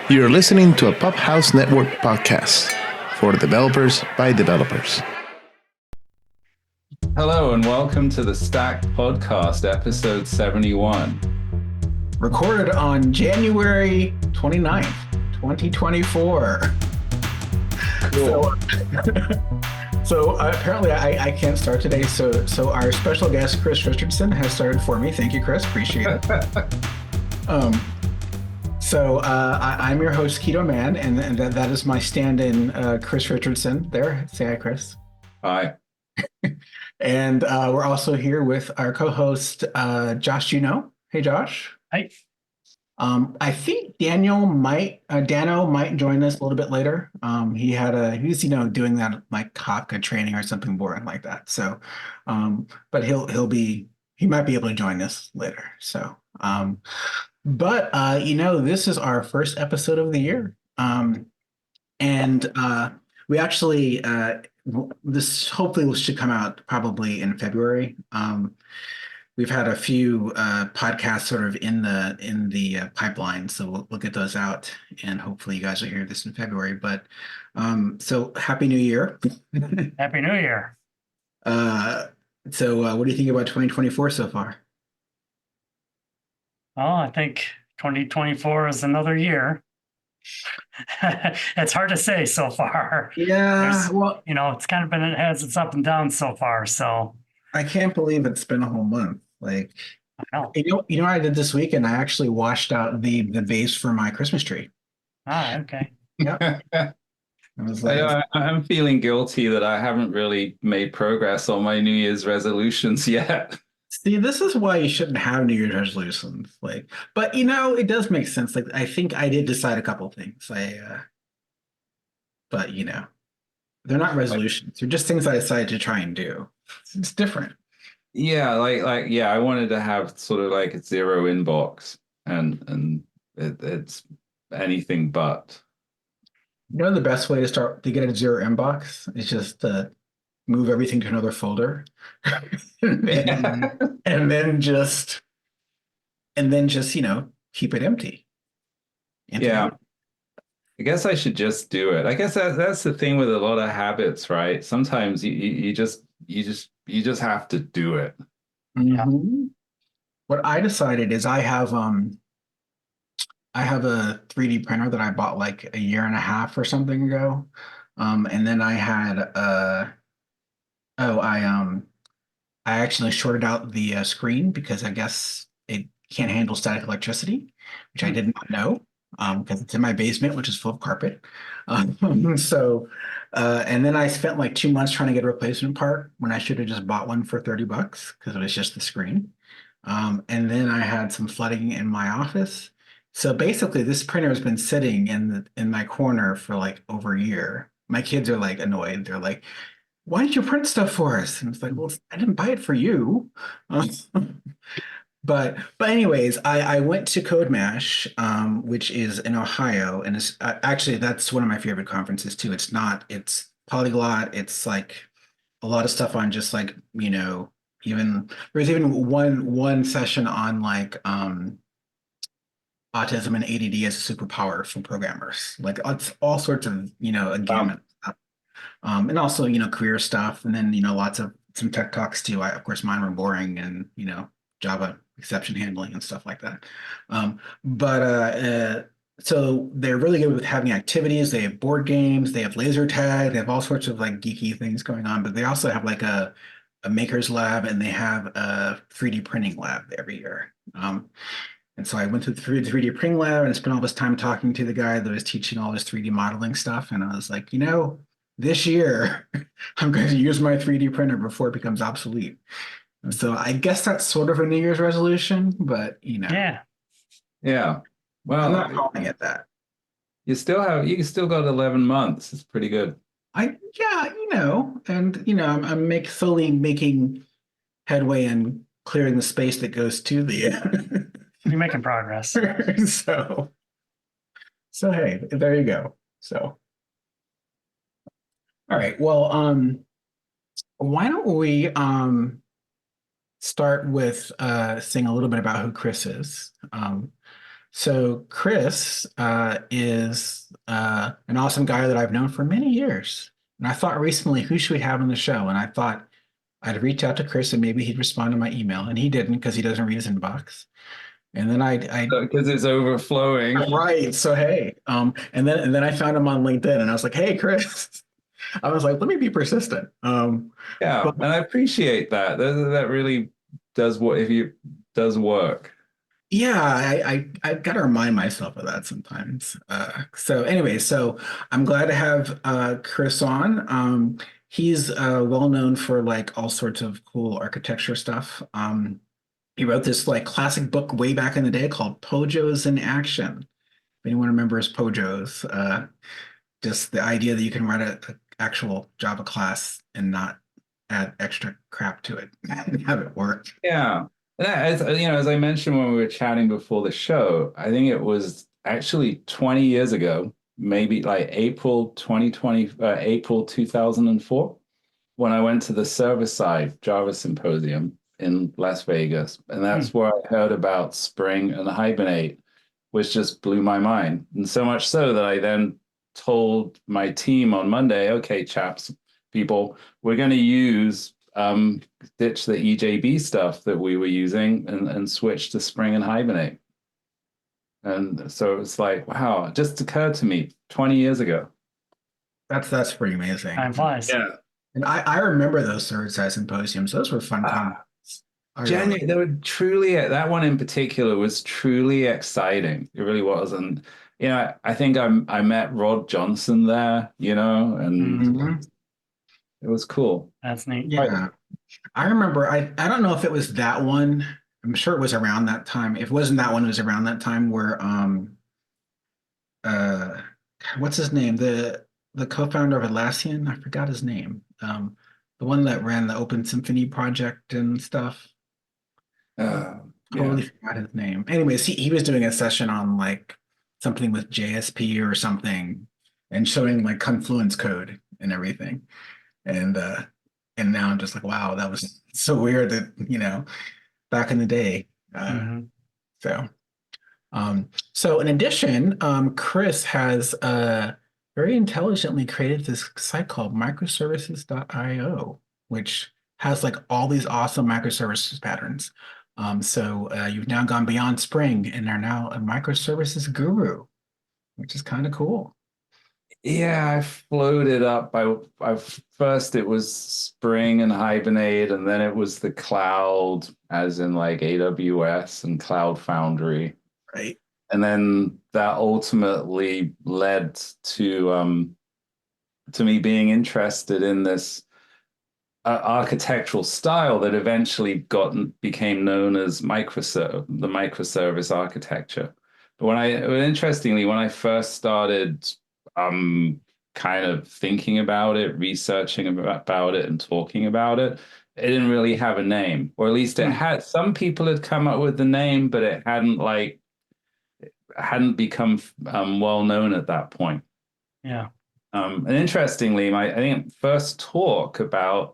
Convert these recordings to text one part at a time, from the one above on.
You're listening to a Pop House Network podcast for developers by developers. Hello and welcome to the Stack Podcast, episode 71. Recorded on January 29th, 2024. Cool. So apparently I can't start today. So our special guest, Chris Richardson, has started for me. Thank you, Chris. Appreciate it. I'm your host, Kito Man, and that is my stand-in, Chris Richardson. There, say hi, Chris. Hi. And we're also here with our co-host, Josh Juno. Hey, Josh. Hi. I think Danno might join us a little bit later. He's doing that like Kafka training or something boring like that. So, but he might be able to join us later. So, this is our first episode of the year. We actually this hopefully should come out probably in February. We've had a few podcasts sort of in the pipeline, so we'll get those out, and hopefully you guys will hear this in February. But so Happy New Year! Happy New Year! So what do you think about 2024 so far? Well, I think 2024 is another year. It's hard to say so far. Yeah, it's kind of it has its up and downs so far. So I can't believe it's been a whole month. Like, I know. You know what I did this weekend? I actually washed out the vase for my Christmas tree. Okay. Yeah. I'm feeling guilty that I haven't really made progress on my New Year's resolutions yet. See, this is why you shouldn't have New Year's resolutions. But it does make sense. Like, I think I did decide a couple things. But they're not resolutions. They're just things I decided to try and do. It's different. Yeah, I wanted to have sort of like a zero inbox, and it's anything but. The best way to get a zero inbox is just to move everything to another folder, and then just keep it empty. Yeah. I guess I should just do it. I guess that's the thing with a lot of habits, right? Sometimes you just have to do it. Mm-hmm. What I decided is I have a 3D printer that I bought like a year and a half or something ago, and then I had I actually shorted out the screen because I guess it can't handle static electricity, which I did not know. Because it's in my basement, which is full of carpet. And then I spent like 2 months trying to get a replacement part when I should have just bought one for $30 because it was just the screen. And then I had some flooding in my office. So basically, this printer has been sitting in my corner for like over a year. My kids are like annoyed. They're like, "Why did you print stuff for us?" And it's like, "Well, I didn't buy it for you." But anyways, I went to CodeMash, which is in Ohio, and it's actually that's one of my favorite conferences too. It's polyglot. It's like a lot of stuff on just like even there's even one session on like autism and ADD as a superpower for programmers. Like it's all sorts of a gamut stuff, and also career stuff, and then lots of some tech talks too. Of course, mine were boring and Java exception handling and stuff like that. So they're really good with having activities. They have board games, they have laser tag, they have all sorts of like geeky things going on, but they also have like a maker's lab, and they have a 3D printing lab every year. And so I went to the 3D printing lab and spent all this time talking to the guy that was teaching all this 3D modeling stuff. And I was like, this year I'm going to use my 3D printer before it becomes obsolete. So I guess that's sort of a New Year's resolution, but Yeah. Well, I'm not calling it that. You still got 11 months. It's pretty good. I'm slowly making headway in clearing the space that goes to the. You're making progress. So hey, there you go. So, all right. Well, why don't we start with saying a little bit about who Chris is. So Chris is an awesome guy that I've known for many years. And I thought recently, who should we have on the show? And I thought I'd reach out to Chris and maybe he'd respond to my email. And he didn't because he doesn't read his inbox. And then Because it's overflowing. right. So hey, and then I found him on LinkedIn and I was like, hey, Chris. I was like, let me be persistent. Yeah, But and I appreciate that. That really does what if you does work. yeah, I got to remind myself of that sometimes. So anyway, so I'm glad to have Chris on. He's well known for like all sorts of cool architecture stuff. He wrote this like classic book way back in the day called Pojos in Action. If anyone remembers Pojos, just the idea that you can write a actual Java class and not add extra crap to it and have it work. Yeah. As as I mentioned when we were chatting before the show, I think it was actually 20 years ago, maybe like April 2020, April 2004, when I went to the server-side Java Symposium in Las Vegas. And that's where I heard about Spring and Hibernate, which just blew my mind. And so much so that I then told my team on Monday, okay, chaps, people, we're going to ditch the EJB stuff that we were using and switch to Spring and Hibernate. And so it's like, wow, it just occurred to me 20 years ago. That's pretty amazing. Time flies. Yeah. And I remember those server-side symposiums. Those were fun times. Genuinely, they were truly, that one in particular was truly exciting. It really was. And, I think I met Rod Johnson there, and it was cool. That's neat. Yeah. I remember, I don't know if it was that one. I'm sure it was around that time. If it wasn't that one, it was around that time where, what's his name? The co-founder of Atlassian, I forgot his name. The one that ran the Open Symphony project and stuff. Totally forgot his name. Anyways, he was doing a session on like something with JSP or something and showing like Confluence code and everything. And now I'm just like, wow, that was so weird that, back in the day. So in addition, Chris has very intelligently created this site called microservices.io, which has like all these awesome microservices patterns. So you've now gone beyond Spring and are now a microservices guru, which is kind of cool. Yeah, I floated up. First it was Spring and Hibernate, and then it was the cloud, as in like AWS and Cloud Foundry. Right. And then that ultimately led to me being interested in this architectural style that eventually became known as the microservice architecture. But interestingly, when I first started kind of thinking about it, researching about it, and talking about it, it didn't really have a name, or at least it had. Some people had come up with the name, but it hadn't become well known at that point. Yeah. And interestingly, I think first talk about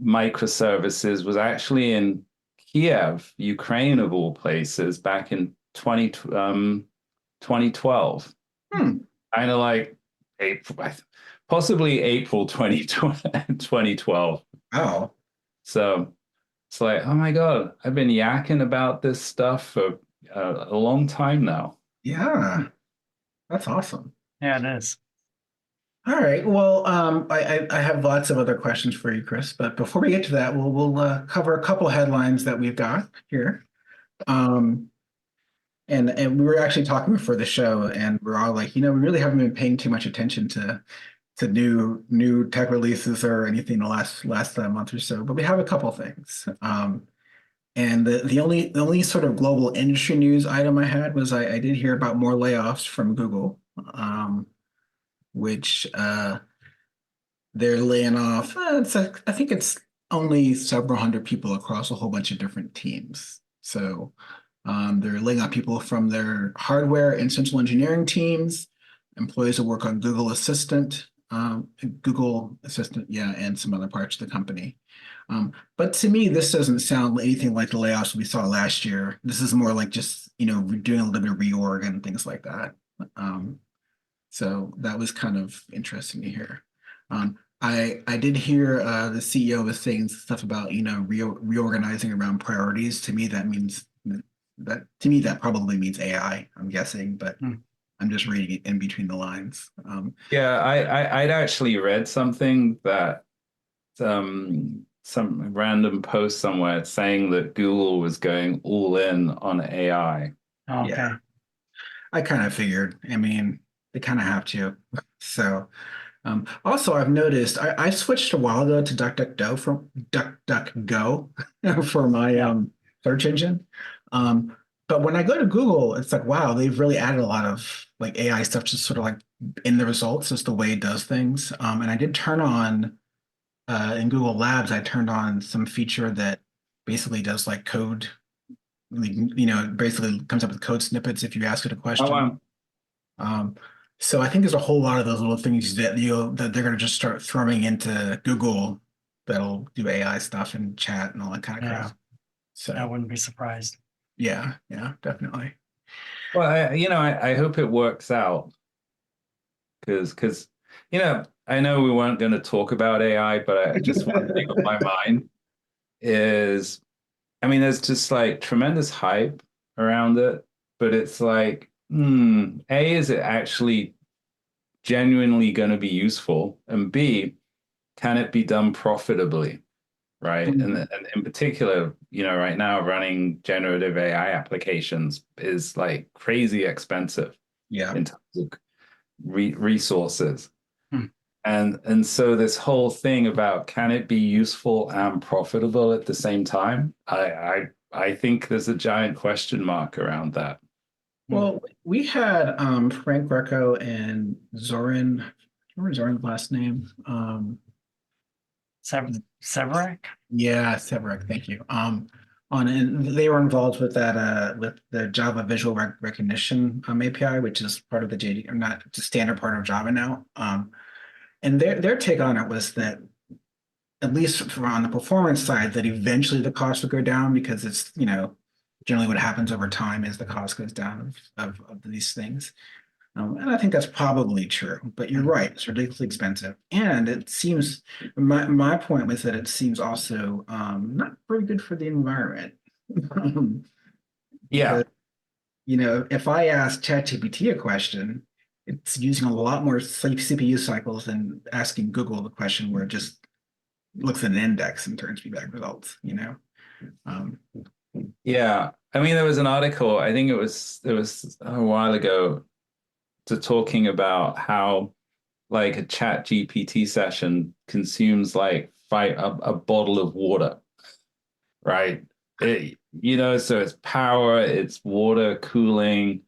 microservices was actually in Kiev, Ukraine, of all places, back in 2012. Kind of like possibly April 2012. Oh. So it's like, oh my God, I've been yakking about this stuff for a long time now. Yeah, that's awesome. Yeah, it is. All right. Well, I have lots of other questions for you, Chris. But before we get to that, we'll cover a couple headlines that we've got here. And we were actually talking before the show, and we're all like, we really haven't been paying too much attention to new tech releases or anything the last month or so. But we have a couple things. And the only sort of global industry news item I had was I did hear about more layoffs from Google, which they're laying off. I think it's only several hundred people across a whole bunch of different teams. So they're laying off people from their hardware and central engineering teams, employees who work on Google Assistant, and some other parts of the company. But to me, this doesn't sound anything like the layoffs we saw last year. This is more like just, doing a little bit of reorg and things like that. So that was kind of interesting to hear. I did hear the CEO was saying stuff about, reorganizing around priorities. To me, that probably means AI, I'm guessing, but I'm just reading it in between the lines. Yeah, I'd actually read something that some random post somewhere saying that Google was going all in on AI. Okay. Yeah. I kind of figured. I mean, they kind of have to. So, also I've noticed I switched a while ago to DuckDuckGo for my search engine. But when I go to Google, it's like, wow, they've really added a lot of like AI stuff, just sort of like in the results, just the way it does things. And I did turn on in Google Labs, I turned on some feature that basically does like code, it basically comes up with code snippets if you ask it a question. Oh, wow. So I think there's a whole lot of those little things that that they're going to just start throwing into Google that'll do AI stuff and chat and all that kind of crap. So I wouldn't be surprised. yeah, definitely. Well, I hope it works out because I know we weren't going to talk about AI, but just one thing on my mind is, there's just like tremendous hype around it, but it's like, A, is it actually genuinely going to be useful? And B, can it be done profitably? Right. And in particular, right now running generative AI applications is like crazy expensive in terms of resources. And so this whole thing about can it be useful and profitable at the same time? I think there's a giant question mark around that. Well, we had Frank Greco and Zoran. Remember Zoran's last name? Severak? Yeah, Severak. Thank you. And they were involved with that with the Java Visual Recognition API, which is part of the JD, or not, it's a standard part of Java now. And their take on it was that, at least on the performance side, that eventually the cost would go down because it's, generally what happens over time is the cost goes down of these things. And I think that's probably true, but you're right, it's ridiculously expensive. And it seems, my point was that it seems also not very good for the environment. Yeah. Because, if I ask ChatGPT a question, it's using a lot more CPU cycles than asking Google the question where it just looks at an index and turns me back results, Yeah. There was an article, I think it was a while ago, talking about how like a chat GPT session consumes like a bottle of water, right? So it's power, it's water, cooling.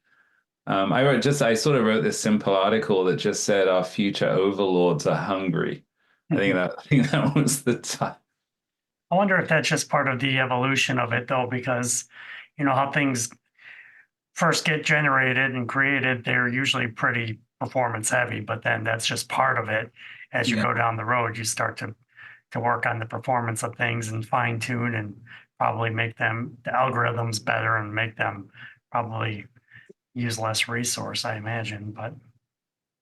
I sort of wrote this simple article that just said our future overlords are hungry. I think that was the time. I wonder if that's just part of the evolution of it, though, because how things first get generated and created, they're usually pretty performance heavy, but then that's just part of it. As you go down the road, you start to work on the performance of things and fine tune and probably make the algorithms better and make them probably use less resource, I imagine. But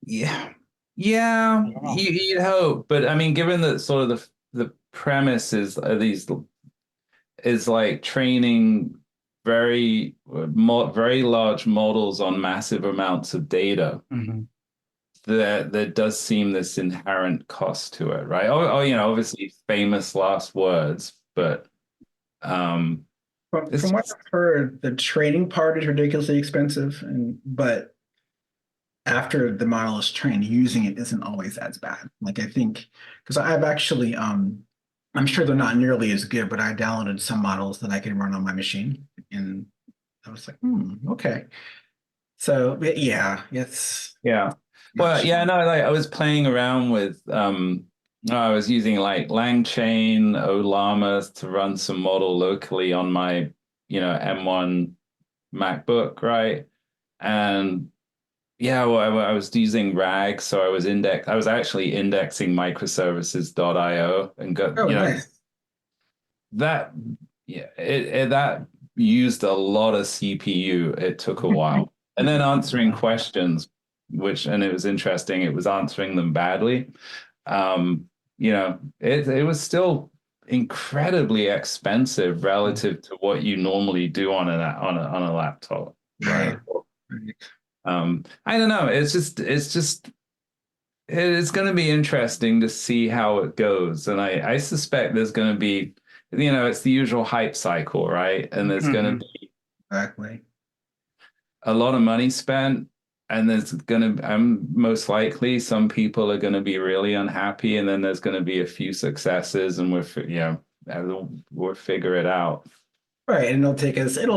yeah, you'd hope. But given that sort of the premise is like training very large models on massive amounts of data, there does seem this inherent cost to it, right? Obviously famous last words, but from what I've heard, the training part is ridiculously expensive, but after the model is trained, using it isn't always as bad. Like I think, because I've actually I'm sure they're not nearly as good, but I downloaded some models that I can run on my machine, and I was like, okay. So yeah, it's Well, yeah, no, like I was playing around with I was using like LangChain, Ollama to run some model locally on my M1 MacBook, right? And yeah, well, I was using RAG, so I was actually indexing microservices.io and got nice. that that used a lot of CPU. It took a while. And then answering questions, and it was interesting, it was answering them badly. It was still incredibly expensive relative to what you normally do on a laptop. Right. I don't know. It's going to be interesting to see how it goes. And I suspect there's going to be, it's the usual hype cycle, right? And there's going to be exactly a lot of money spent. And there's going to, most likely, some people are going to be really unhappy. And then there's going to be a few successes, and we'll figure it out. Right. And it'll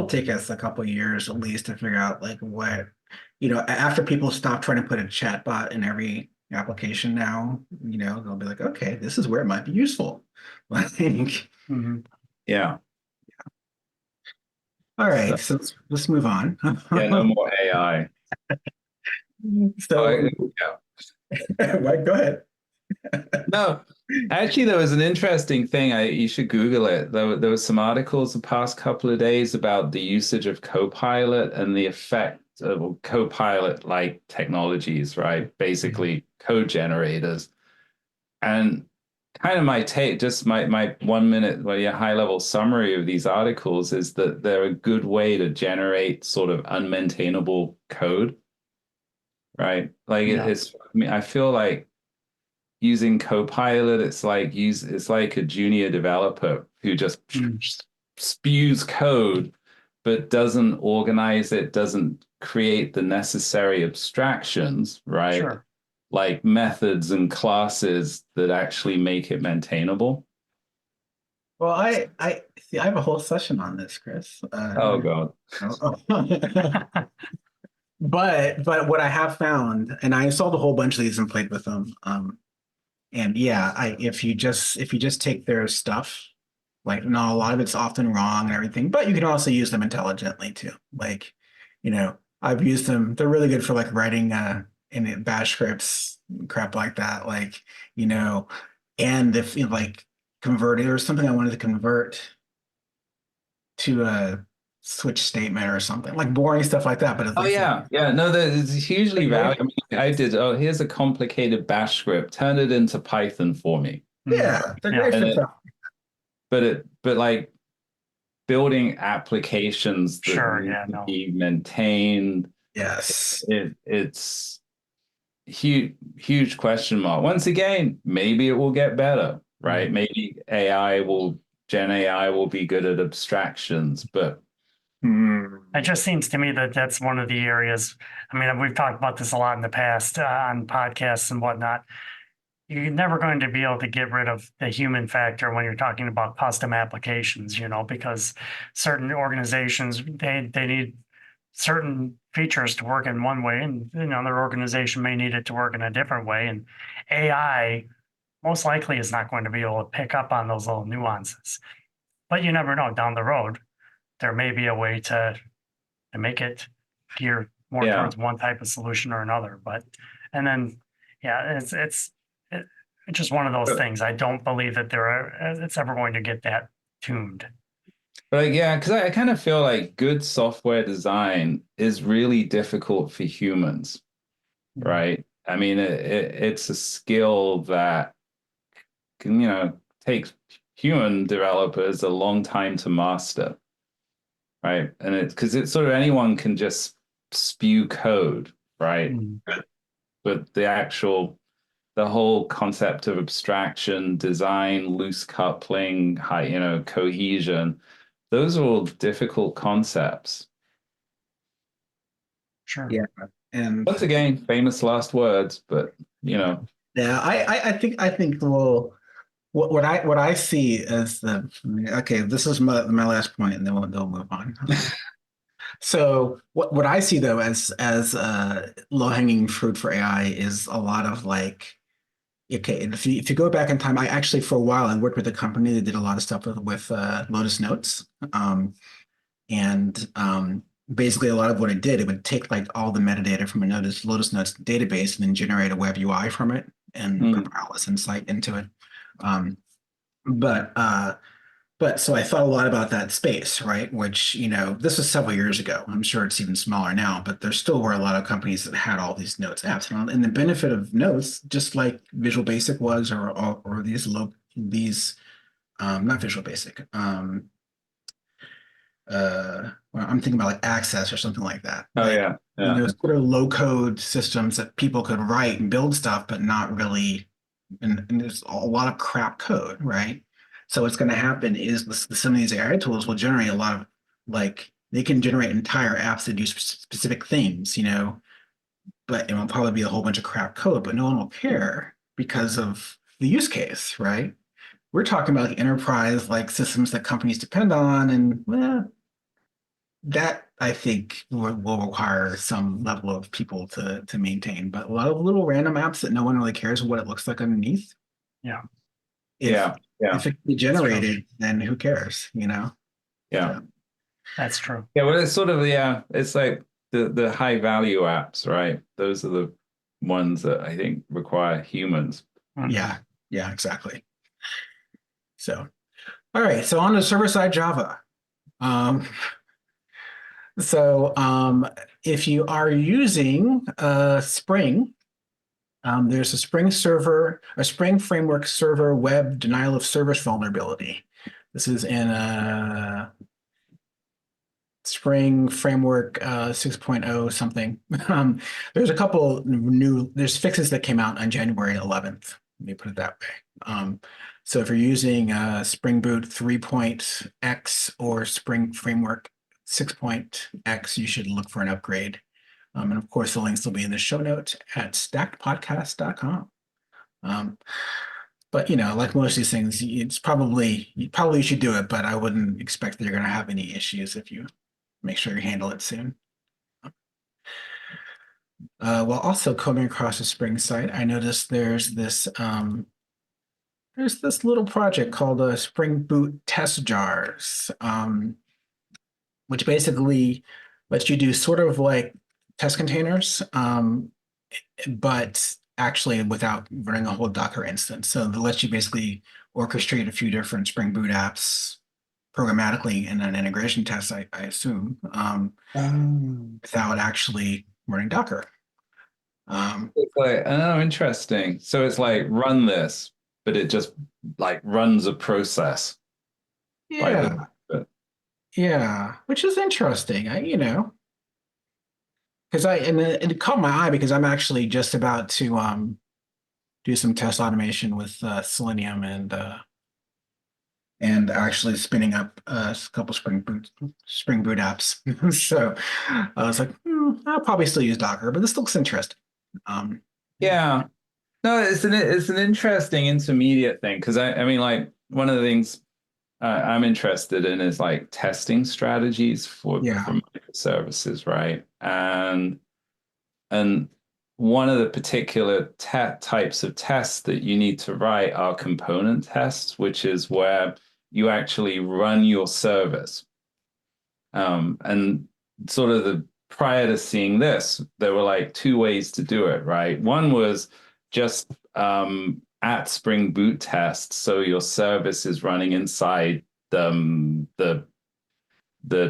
take us a couple of years at least to figure out like what, after people stop trying to put a chatbot in every application now, they'll be like, okay, this is where it might be useful. I think. Yeah. All right. So let's move on. Yeah, no more AI. So, Mike, go ahead. No, actually, there was an interesting thing. You should Google it. There was some articles the past couple of days about the usage of Copilot and the effect of Copilot-like technologies, right? Basically, code generators. And kind of my take, just my 1 minute, high-level summary of these articles is that they're a good way to generate sort of unmaintainable code, right? Like I feel like using Copilot, it's like a junior developer who just spews code, but doesn't organize it, doesn't create the necessary abstractions, right? Sure. Like methods and classes that actually make it maintainable. Well, I see. I have a whole session on this, Chris. Oh God. But what I have found, and I installed a whole bunch of these and played with them. And yeah, if you just take their stuff, like, no, a lot of it's often wrong and everything, but you can also use them intelligently too. Like, I've used them. They're really good for like writing in bash scripts, crap like that. Like, and if like converting or something I wanted to convert to a switch statement or something, like boring stuff like that. But no, it's hugely valuable. I did. Oh, here's a complicated bash script. Turn it into Python for me. Yeah, they're great for stuff. But like building applications that need to be maintained. Yes, it's huge question mark. Once again, maybe it will get better, right? Maybe Gen AI will be good at abstractions, but it just seems to me that that's one of the areas. I mean, we've talked about this a lot in the past on podcasts and whatnot. You're never going to be able to get rid of the human factor when you're talking about custom applications, because certain organizations, they need certain features to work in one way, and another organization may need it to work in a different way. And AI most likely is not going to be able to pick up on those little nuances. But you never know, down the road, there may be a way to make it gear more towards one type of solution or another. It's just one of those things. I don't believe that it's ever going to get that tuned. But because I kind of feel like good software design is really difficult for humans, right? I mean, it's a skill that takes human developers a long time to master, right? And it's because it's sort of anyone can just spew code, right? But the whole concept of abstraction, design, loose coupling, cohesion, those are all difficult concepts. Sure. Yeah. And once again, famous last words, but Yeah, I think what I see as this is my last point, and then we'll move on. So what I see though as low-hanging fruit for AI is a lot of like, if you go back in time, I actually for a while I worked with a company that did a lot of stuff with Lotus Notes, and basically a lot of what it did, it would take like all the metadata from a Lotus Notes database and then generate a web UI from it and put Alice Insight into it. But But so I thought a lot about that space, right? Which, this was several years ago. I'm sure it's even smaller now, but there still were a lot of companies that had all these Notes apps. And the benefit of Notes, just like Visual Basic was, or these not Visual Basic. Well, I'm thinking about like Access or something like that. Oh Like, yeah, yeah, sort of low code systems that people could write and build stuff, but not really, and there's a lot of crap code, right? So what's going to happen is some of these AI tools will generate a lot of, like, they can generate entire apps that do specific things, but it will probably be a whole bunch of crap code, but no one will care because of the use case, right? We're talking about like enterprise like systems that companies depend on, and that I think will require some level of people to maintain. But a lot of little random apps that no one really cares what it looks like underneath. Yeah. yeah, If it can be generated, then who cares, yeah. So, That's true. Yeah, well, it's sort of it's like the high value apps, right? Those are the ones that I think require humans. yeah, exactly. So, all right. So on the server side Java. If you are using Spring, there's a Spring Framework server web denial of service vulnerability. This is in Spring Framework 6.0 something. There's a couple there's fixes that came out on January 11th. Let me put it that way. So if you're using Spring Boot 3.x or Spring Framework 6.x, you should look for an upgrade. And of course, the links will be in the show notes at stackedpodcast.com. But like most of these things, you probably should do it, but I wouldn't expect that you're going to have any issues if you make sure you handle it soon. While also coming across the Spring site, I noticed there's this little project called spring-boot-testjars, which basically lets you do sort of like test containers, but actually without running a whole Docker instance. So it lets you basically orchestrate a few different Spring Boot apps programmatically in an integration test, I assume, without actually running Docker. It's like, oh, interesting. So it's like run this, but it just like runs a process. Yeah. Yeah, which is interesting. Because it caught my eye because I'm actually just about to do some test automation with Selenium and actually spinning up a couple Spring Boot apps. So I was like, I'll probably still use Docker, but this looks interesting. Yeah. No, it's an interesting intermediate thing because I mean, like, one of the things I'm interested in is like testing strategies for microservices, right? And one of the particular types of tests that you need to write are component tests, which is where you actually run your service. And sort of prior to seeing this, there were like two ways to do it, right? One was just at Spring Boot test, so your service is running inside the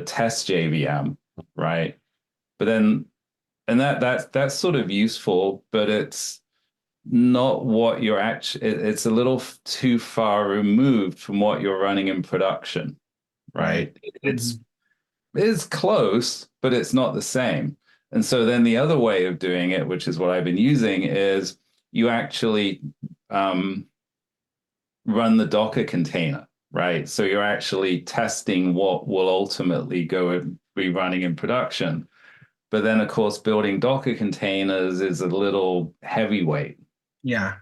test JVM, right? But then, and that's sort of useful, but it's not what you're actually. It's a little too far removed from what you're running in production, right? It's close, but it's not the same. And so then the other way of doing it, which is what I've been using, is you actually run the Docker container, right? So you're actually testing what will ultimately be running in production. But then, of course, building Docker containers is a little heavyweight. Yeah.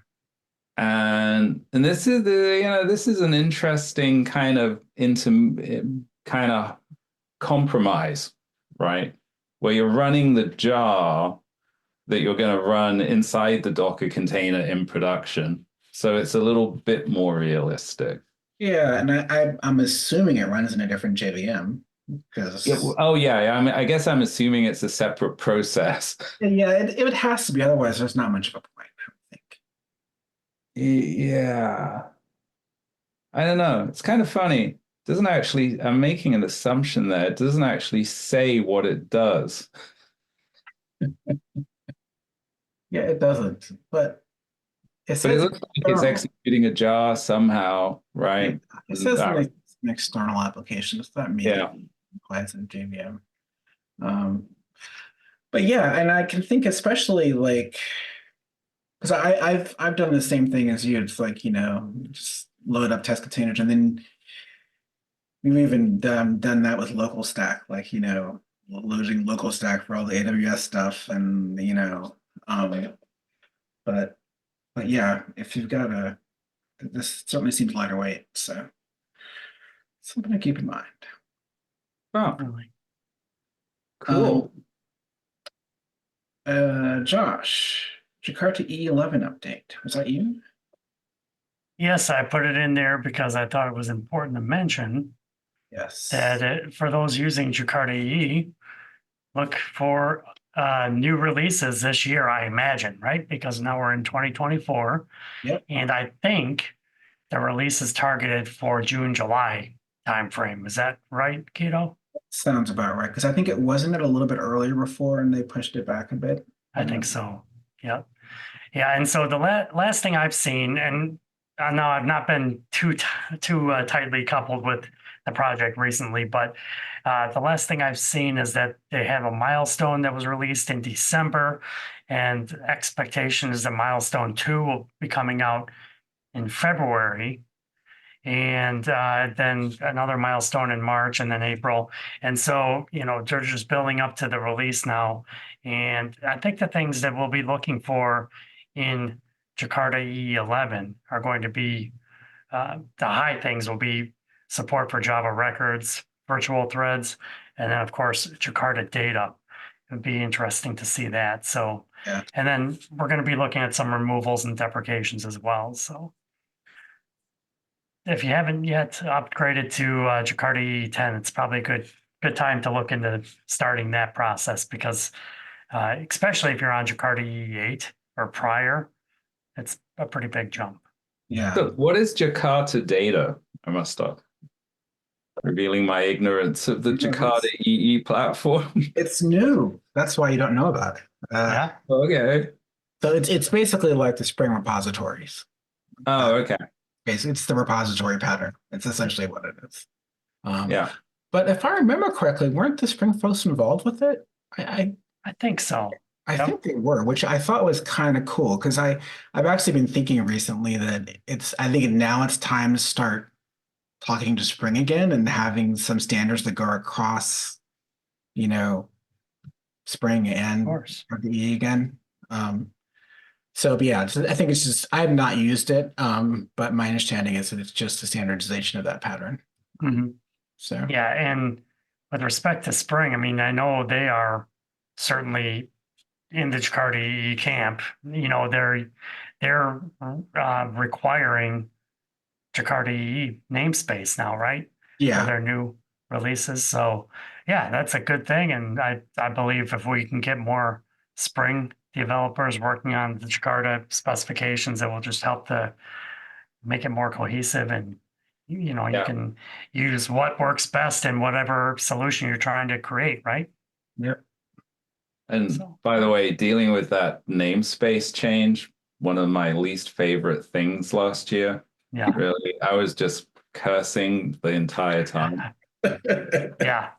And this is this is an interesting kind of compromise, right? Where you're running the jar that you're going to run inside the Docker container in production. So it's a little bit more realistic. Yeah, and I'm assuming it runs in a different JVM because I mean, I guess I'm assuming it's a separate process. Yeah, it has to be, otherwise there's not much of a point, I think. Yeah. I don't know. It's kind of funny. doesn't actually, I'm making an assumption there. It doesn't actually say what it does. Yeah, it doesn't, but it But it says looks like it's executing a jar somehow, right? it says That- an external application. It's not me. Yeah. Applies in JVM. But yeah, and I can think especially like because I've done the same thing as you. It's like, just load up test containers, and then we've even done that with local stack, like, loading local stack for all the AWS stuff, and but yeah, if you've got this certainly seems lighter weight, so something to keep in mind. Oh, Really. cool. Josh, Jakarta EE11 update. Was that you? Yes, I put it in there because I thought it was important to mention Yes. that for those using Jakarta EE, look for new releases this year, I imagine, right? Because now we're in 2024. Yep. And I think the release is targeted for June, July timeframe. Is that right, Kito? Sounds about right. Because I think it wasn't it a little bit earlier before and they pushed it back a bit. I think so. Yep. Yeah. And so the last thing I've seen, and now I've not been too tightly coupled with the project recently, but the last thing I've seen is that they have a milestone that was released in December, and expectation is that milestone 2 will be coming out in February, and then another milestone in March, and then April. And so, they're just building up to the release now. And I think the things that we'll be looking for in Jakarta EE11 are going to be, the high things will be support for Java records, virtual threads, and then of course, Jakarta data. It would be interesting to see that. So, Yeah. And then we're going to be looking at some removals and deprecations as well. So if you haven't yet upgraded to Jakarta EE10, it's probably a good time to look into starting that process, because especially if you're on Jakarta EE8 or prior, it's a pretty big jump. Yeah. So what is Jakarta data? I must stop revealing my ignorance of the Jakarta EE platform. It's new. That's why you don't know about it. Yeah. Okay. So it's basically like the Spring repositories. Oh, okay. It's the repository pattern. It's essentially what it is. Yeah. But if I remember correctly, weren't the Spring folks involved with it? I think so. I think they were, which I thought was kind of cool, because I've actually been thinking recently that I think now it's time to start talking to Spring again and having some standards that go across, Spring and RDE again. So yeah, I think it's just, I have not used it, but my understanding is that it's just a standardization of that pattern. Mm-hmm. So yeah, and with respect to Spring, I mean, I know they are certainly in the Jakarta EE camp. They're requiring Jakarta EE namespace now, right? Yeah. For their new releases. So yeah, that's a good thing. And I believe if we can get more Spring developers working on the Jakarta specifications, it will just help to make it more cohesive, and you can use what works best in whatever solution you're trying to create, right? Yep. And by the way, dealing with that namespace change, one of my least favorite things last year. Yeah. Really, I was just cursing the entire time. Yeah.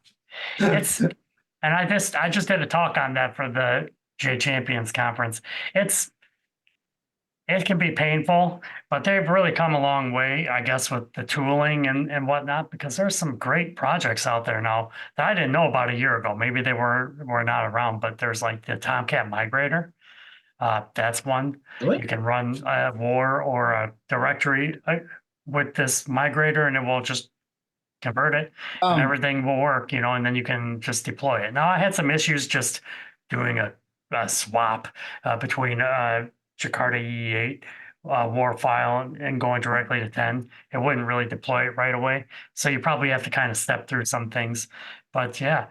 And I just did a talk on that for the J Champions conference. It can be painful, but they've really come a long way, I guess, with the tooling and whatnot, because there's some great projects out there now that I didn't know about a year ago. Maybe they were not around, but there's like the Tomcat Migrator. That's one. Really? You can run a war or a directory with this migrator, and it will just convert it, and everything will work, and then you can just deploy it. Now, I had some issues just doing a swap between Jakarta EE8 war file and going directly to 10. It wouldn't really deploy it right away. So you probably have to kind of step through some things. But yeah,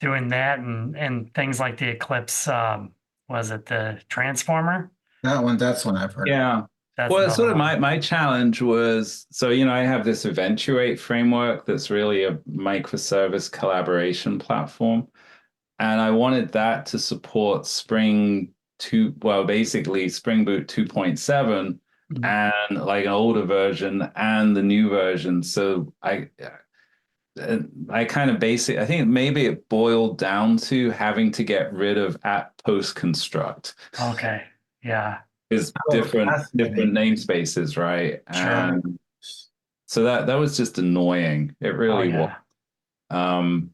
doing that and things like the Eclipse, was it the transformer? That's one I've heard. Yeah. That's Well, another sort of one. my challenge was, so, I have this Eventuate framework that's really a microservice collaboration platform. And I wanted that to support basically Spring Boot 2.7 Mhm. and like an older version and the new version. So I kind of I think maybe it boiled down to having to get rid of at post construct. Okay. Yeah. Is Oh, different fascinating. namespaces, right? Sure. And so that was just annoying. It Oh really was. yeah. Um,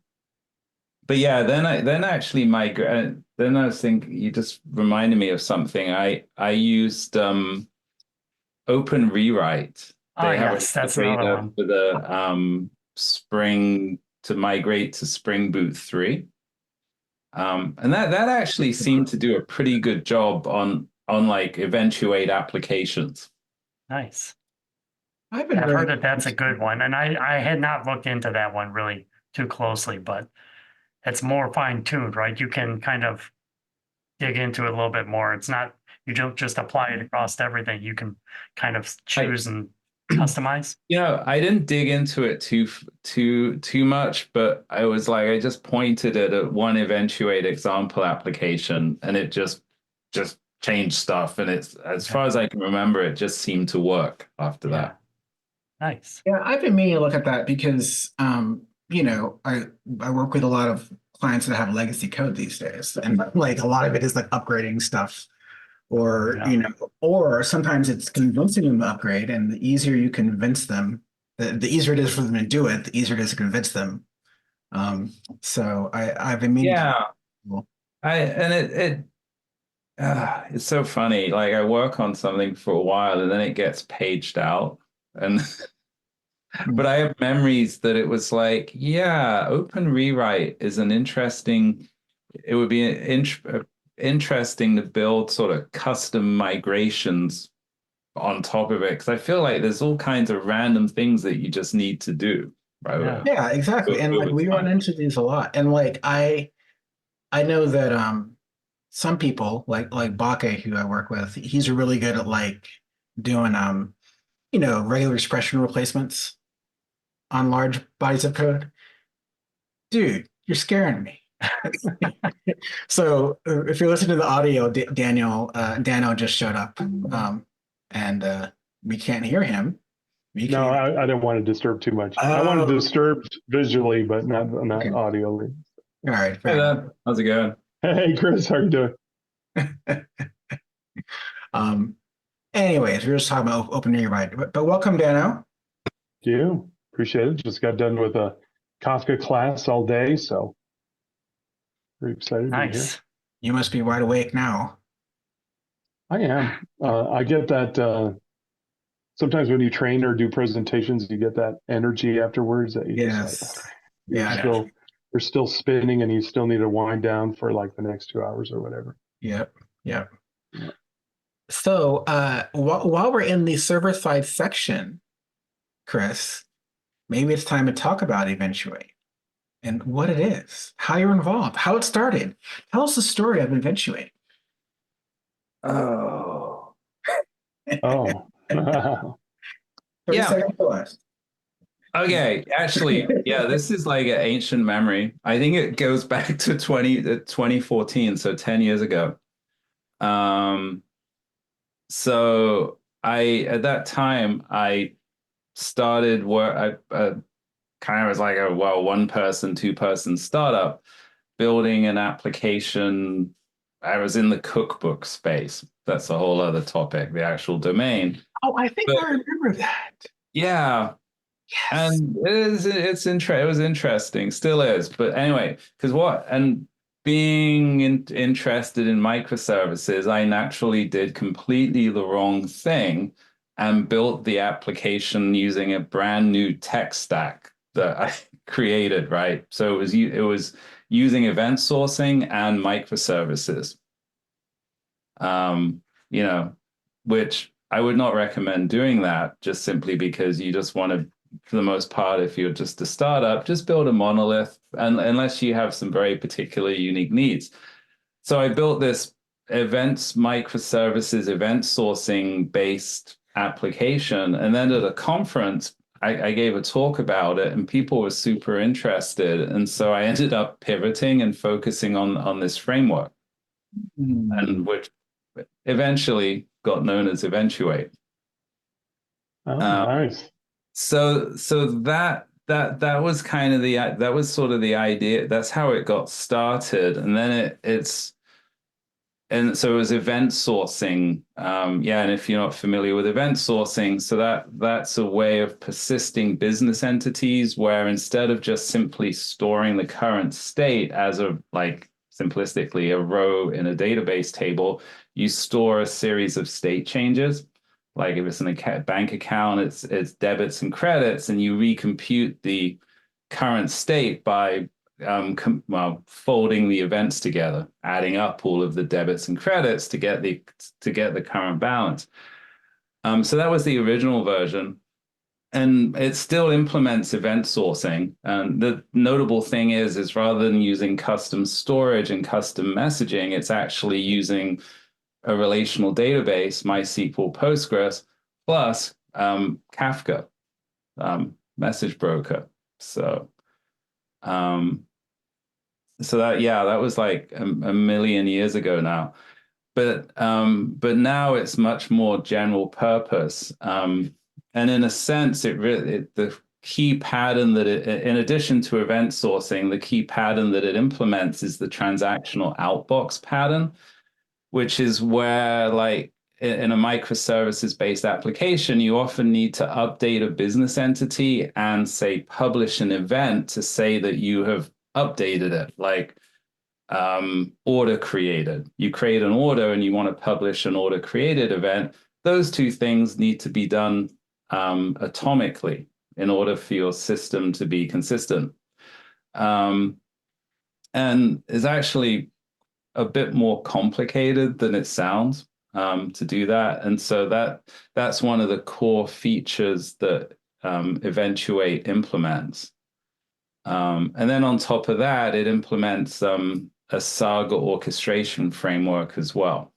but yeah, then actually then I was thinking, you just reminded me of something. I used OpenRewrite. Oh They have a yes, that's another integrator one. for the Spring to migrate to Spring Boot 3. And that actually seemed to do a pretty good job on like eventuate applications. Nice. I've been Yeah, I've very heard that that's a good one, and I had not looked into that one really too closely, but it's more fine tuned, right? You can kind of dig into it a little bit more. It's not you don't just apply it across everything. You can kind of I choose and customize. I didn't dig into it too much, but I was like, I just pointed at one Eventuate example application, and it just changed stuff. And it's, as Okay. far as I can remember, it just seemed to work after Yeah. that. Nice. Yeah, I've been meaning to look at that because I work with a lot of clients that have legacy code these days. And like a lot of it is like upgrading stuff or, Yeah. or sometimes it's convincing them to upgrade. And the easier you convince them, the easier it is for them to do it, the easier it is to convince them. So I've been meaning to. Yeah, and it's so funny. Like, I work on something for a while, and then it gets paged out, and but I have memories that it was like, yeah, OpenRewrite is an interesting. It would be interesting to build sort of custom migrations on top of it, because I feel like there's all kinds of random things that you just need to do, right? Yeah. Yeah, exactly. And like Over we run time. into these a lot. And like I know that some people like Bake, who I work with, he's really good at like doing regular expression replacements on large bodies of code. Dude, you're scaring me. So if you're listening to the audio, Danno just showed up, and we can't hear him. We No, can. I didn't want to disturb too much. I wanted to Oh, disturb visually, but not okay. audially. All right, Hey fair enough. there, how's it going? Hey, Chris, how you doing? Um, anyways, we were just talking about OpenRewrite, but welcome, Danno. You appreciate it. Just got done with a Kafka class all day, so very excited to be here. Nice. You must be wide awake now. I am. I get that sometimes when you train or do presentations, you get that energy afterwards that you just Yes. like, Yeah. you're still spinning and you still need to wind down for like the next 2 hours or whatever. Yep. Yeah. So while we're in the server-side section, Chris, maybe it's time to talk about Eventuate and what it is, how you're involved, how it started. Tell us the story of Eventuate. Oh, Oh. 30 yeah. seconds or less. Okay, actually, yeah, this is like an ancient memory. I think it goes back to 2014, so 10 years ago. So at that time, I started work. I kind of was like a one person, 2 person startup building an application. I was in the cookbook space. That's a whole other topic, the actual domain. Oh, I think But I remember that. yeah, Yes. and it was interesting, still is. But anyway, being interested in microservices, I naturally did completely the wrong thing and built the application using a brand new tech stack that I created, right? So it was using event sourcing and microservices, you know, which I would not recommend doing that, just simply because you just want to, for the most part, if you're just a startup, just build a monolith, and unless you have some very particular unique needs. So I built this events microservices, event sourcing based application. And then at a conference, I gave a talk about it, and people were super interested. And so I ended up pivoting and focusing on this framework, and which eventually got known as Eventuate. Oh, nice. So that was kind of that was sort of the idea. That's how it got started, and then so it was event sourcing. And if you're not familiar with event sourcing, so that's a way of persisting business entities where instead of just simply storing the current state as simplistically a row in a database table, you store a series of state changes. Like if it's in a bank account, it's debits and credits, and you recompute the current state by folding the events together, adding up all of the debits and credits to get the current balance. So that was the original version, and it still implements event sourcing. And the notable thing is rather than using custom storage and custom messaging, it's actually using a relational database, MySQL, Postgres, plus Kafka, message broker. So that was like a million years ago now, but now it's much more general purpose, and in a sense, the key pattern that in addition to event sourcing, the key pattern that it implements is the transactional outbox pattern, which is where, like in a microservices based application, you often need to update a business entity and say publish an event to say that you have updated it, like order created. You create an order and you want to publish an order created event. Those two things need to be done atomically in order for your system to be consistent. And it's actually a bit more complicated than it sounds to do that. And so that's one of the core features that Eventuate implements. And then on top of that, it implements a Saga orchestration framework as well.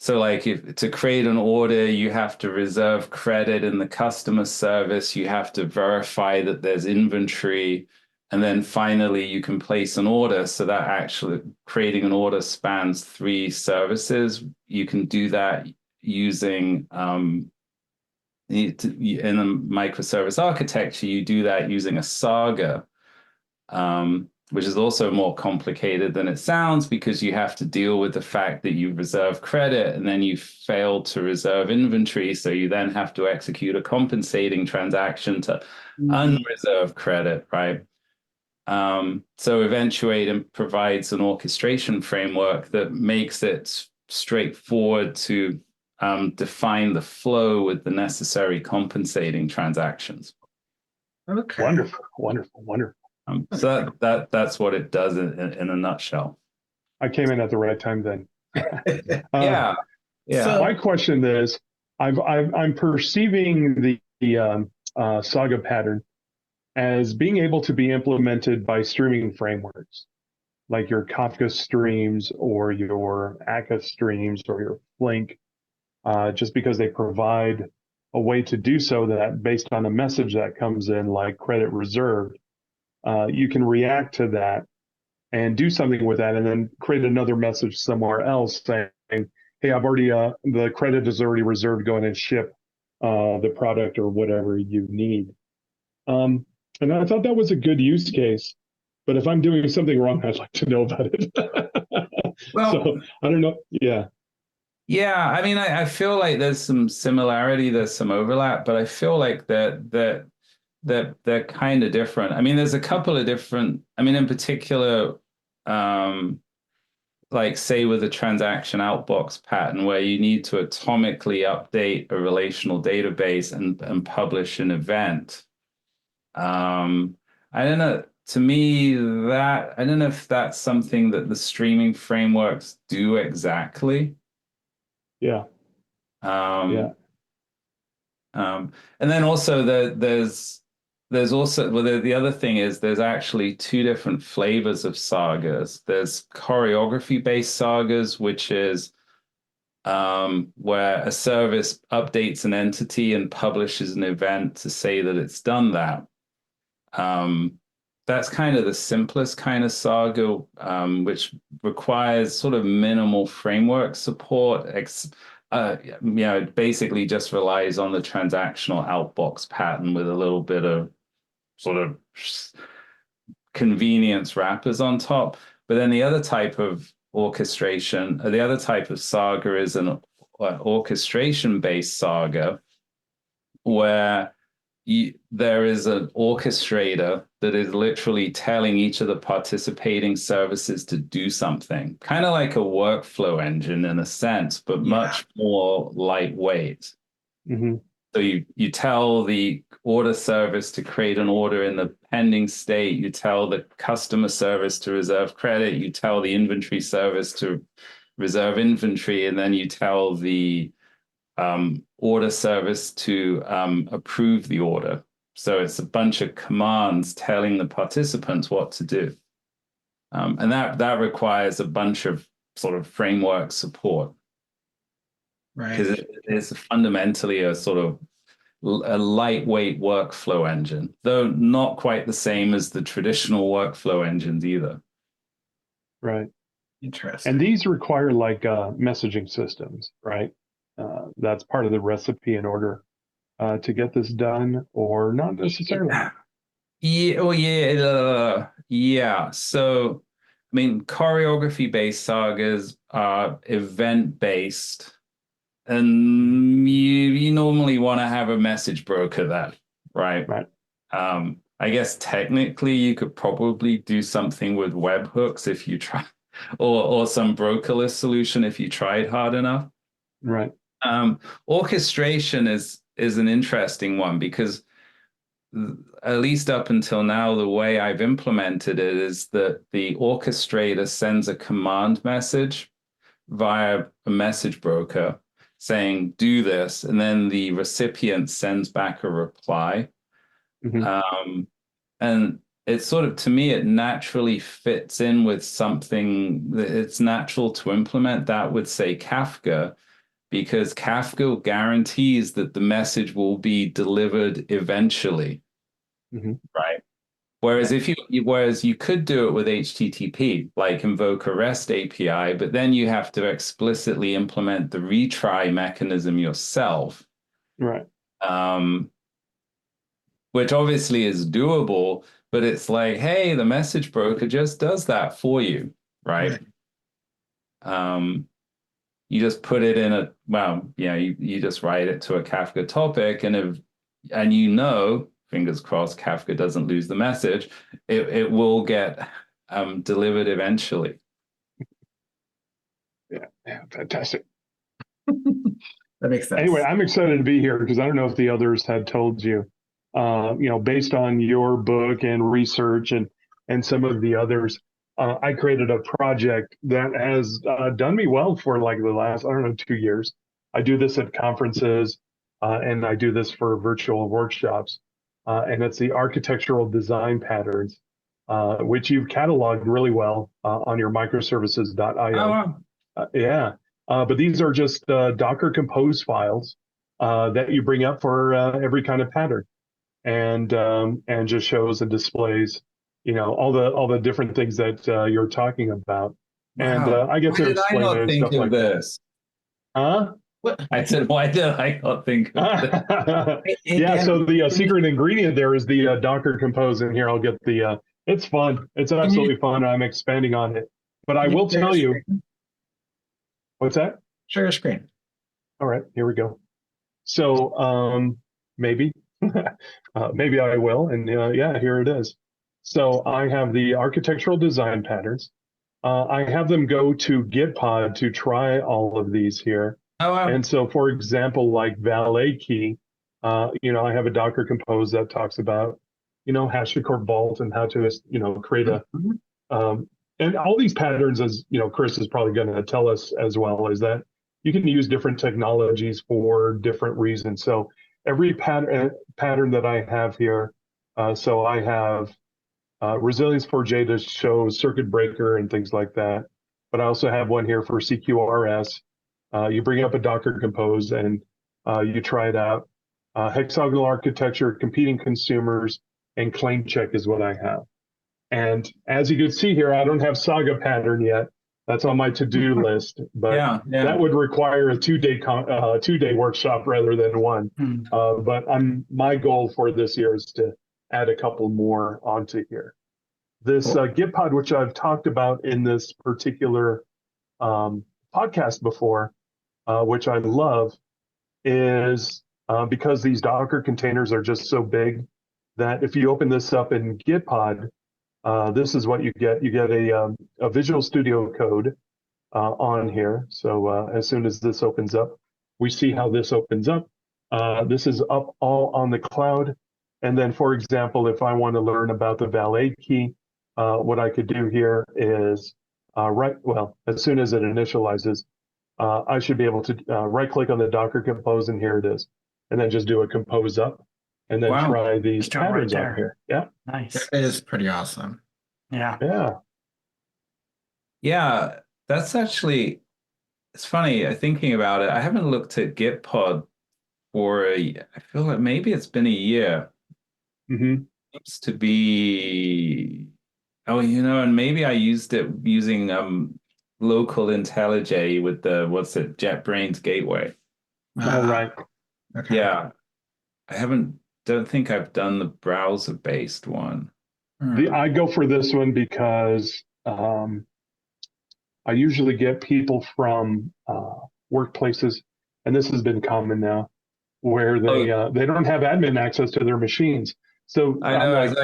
So like to create an order, you have to reserve credit in the customer service. You have to verify that there's inventory. And then finally, you can place an order. So that actually creating an order spans 3 services. You can do that using in a microservice architecture, you do that using a Saga, which is also more complicated than it sounds because you have to deal with the fact that you reserve credit and then you failed to reserve inventory. So you then have to execute a compensating transaction to unreserve credit, right? So Eventuate provides an orchestration framework that makes it straightforward to define the flow with the necessary compensating transactions. Okay. Wonderful. So that's what it does in a nutshell. I came in at the right time then. Yeah. So, my question is, I'm perceiving the Saga pattern as being able to be implemented by streaming frameworks, like your Kafka streams or your Akka streams or your Flink, just because they provide a way to do so that based on a message that comes in, like credit reserved, you can react to that and do something with that and then create another message somewhere else saying, hey, I've already, the credit is already reserved, go in and ship the product or whatever you need. And I thought that was a good use case, but if I'm doing something wrong, I'd like to know about it. Well, so I don't know. Yeah. Yeah, I mean, I feel like there's some similarity, there's some overlap, but I feel like that they're kind of different. I mean, there's a couple of different, I mean, in particular, like say with a transaction outbox pattern where you need to atomically update a relational database and publish an event. I don't know. To me, I don't know if that's something that the streaming frameworks do exactly. Yeah. And then also there's also, well, the other thing is there's actually 2 different flavors of sagas. There's choreography based sagas, which is where a service updates an entity and publishes an event to say that it's done that. That's kind of the simplest kind of Saga, which requires sort of minimal framework support. It basically just relies on the transactional outbox pattern with a little bit of sort of convenience wrappers on top. But then the other type of orchestration, the other type of Saga is an orchestration-based Saga, where there is an orchestrator that is literally telling each of the participating services to do something, kind of like a workflow engine in a sense, but much more lightweight. Mm-hmm. So you tell the order service to create an order in the pending state, you tell the customer service to reserve credit, you tell the inventory service to reserve inventory, and then you tell the order service to approve the order. So it's a bunch of commands telling the participants what to do. And that requires a bunch of sort of framework support. Right. Because it's fundamentally a sort of a lightweight workflow engine, though not quite the same as the traditional workflow engines either. Right. Interesting. And these require like messaging systems, right? That's part of the recipe in order to get this done, or not necessarily. Yeah. Oh, yeah. Yeah. So, I mean, choreography-based sagas are event-based, and you normally want to have a message broker that, right? Right. I guess technically you could probably do something with webhooks if you try, or some brokerless solution if you tried hard enough. Right. Orchestration is an interesting one because at least up until now, the way I've implemented it is that the orchestrator sends a command message via a message broker saying, do this, and then the recipient sends back a reply. Mm-hmm. And it's sort of, to me, it naturally fits in with something that it's natural to implement that with, say, Kafka, because Kafka guarantees that the message will be delivered eventually, Mm-hmm. right? Whereas whereas you could do it with HTTP, like invoke a REST API, but then you have to explicitly implement the retry mechanism yourself. Right. Which obviously is doable, but it's like, hey, the message broker just does that for you, right? You just put it in you just write it to a Kafka topic, and fingers crossed, Kafka doesn't lose the message, it will get delivered eventually. Yeah, fantastic. That makes sense. Anyway, I'm excited to be here because I don't know if the others had told you, based on your book and research and some of the others, I created a project that has done me well for like the last, 2 years. I do this at conferences and I do this for virtual workshops. And it's the architectural design patterns, which you've cataloged really well on your microservices.io. Oh, wow. Yeah. But these are just Docker Compose files that you bring up for every kind of pattern, and just shows and displays, all the different things that you're talking about. Wow. And I get to explain why did I not think of this? Huh? What? I said, why did I not think of this? Yeah. So the secret ingredient there is the Docker Compose. And here I'll get the. It's fun. It's absolutely fun. I'm expanding on it, but I will tell you. What's that? Share your screen. All right, here we go. So maybe, maybe I will. And yeah, here it is. So I have the architectural design patterns. I have them go to Gitpod to try all of these here. Oh, wow. And so, for example, like valet key, I have a Docker Compose that talks about, HashiCorp Vault and how to, create a, and all these patterns, as Chris is probably going to tell us as well, is that you can use different technologies for different reasons. So every pattern that I have here, so I have Resilience4j to show circuit breaker and things like that. But I also have one here for CQRS. You bring up a Docker Compose and you try it out. Hexagonal architecture, competing consumers, and claim check is what I have. And as you can see here, I don't have Saga pattern yet. That's on my to-do list, but that would require a two-day workshop rather than one. But my goal for this year is to add a couple more onto here. This Git pod, which I've talked about in this particular podcast before, which I love, is because these Docker containers are just so big that if you open this up in Git pod, this is what you get. You get a Visual Studio Code on here. So as soon as this opens up, we see how this opens up. This is up all on the cloud. And then, for example, if I want to learn about the valet key, what I could do here is as soon as it initializes, I should be able to right-click on the Docker Compose, and here it is. And then just do a compose up, and then try these patterns on here. Yeah. Nice. It is pretty awesome. Yeah. Yeah, that's actually, it's funny thinking about it. I haven't looked at Gitpod I feel like maybe it's been a year. Seems to be, and maybe I used it using local IntelliJ with the, JetBrains gateway. Right. Okay. Yeah. Don't think I've done the browser-based one. I go for this one because I usually get people from workplaces, and this has been common now, where they don't have admin access to their machines. So I know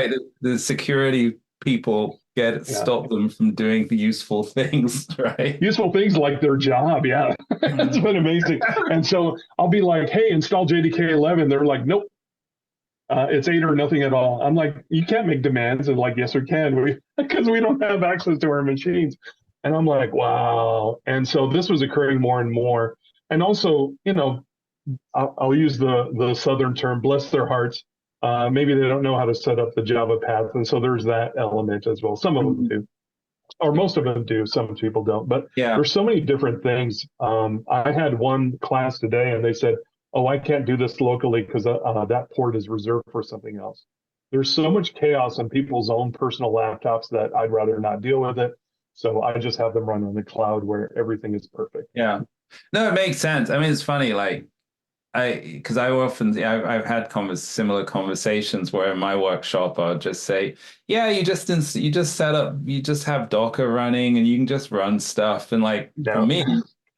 the security people stop them from doing the useful things, right? Useful things like their job, yeah. It's been amazing. And so I'll be like, hey, install JDK 11. They're like, nope. It's 8 or nothing at all. I'm like, you can't make demands. And like, yes, we can, because we don't have access to our machines. And I'm like, wow. And so this was occurring more and more. And also, I'll use the Southern term, bless their hearts. Maybe they don't know how to set up the Java path. And so there's that element as well. Some of them do, or most of them do. Some people don't. But there's so many different things. I had one class today, and they said, oh, I can't do this locally because that port is reserved for something else. There's so much chaos on people's own personal laptops that I'd rather not deal with it. So I just have them run on the cloud where everything is perfect. Yeah. No, it makes sense. I mean, it's funny, because I've had similar conversations where in my workshop I'll just say, yeah, you just set up, you just have Docker running and you can just run stuff. And for me,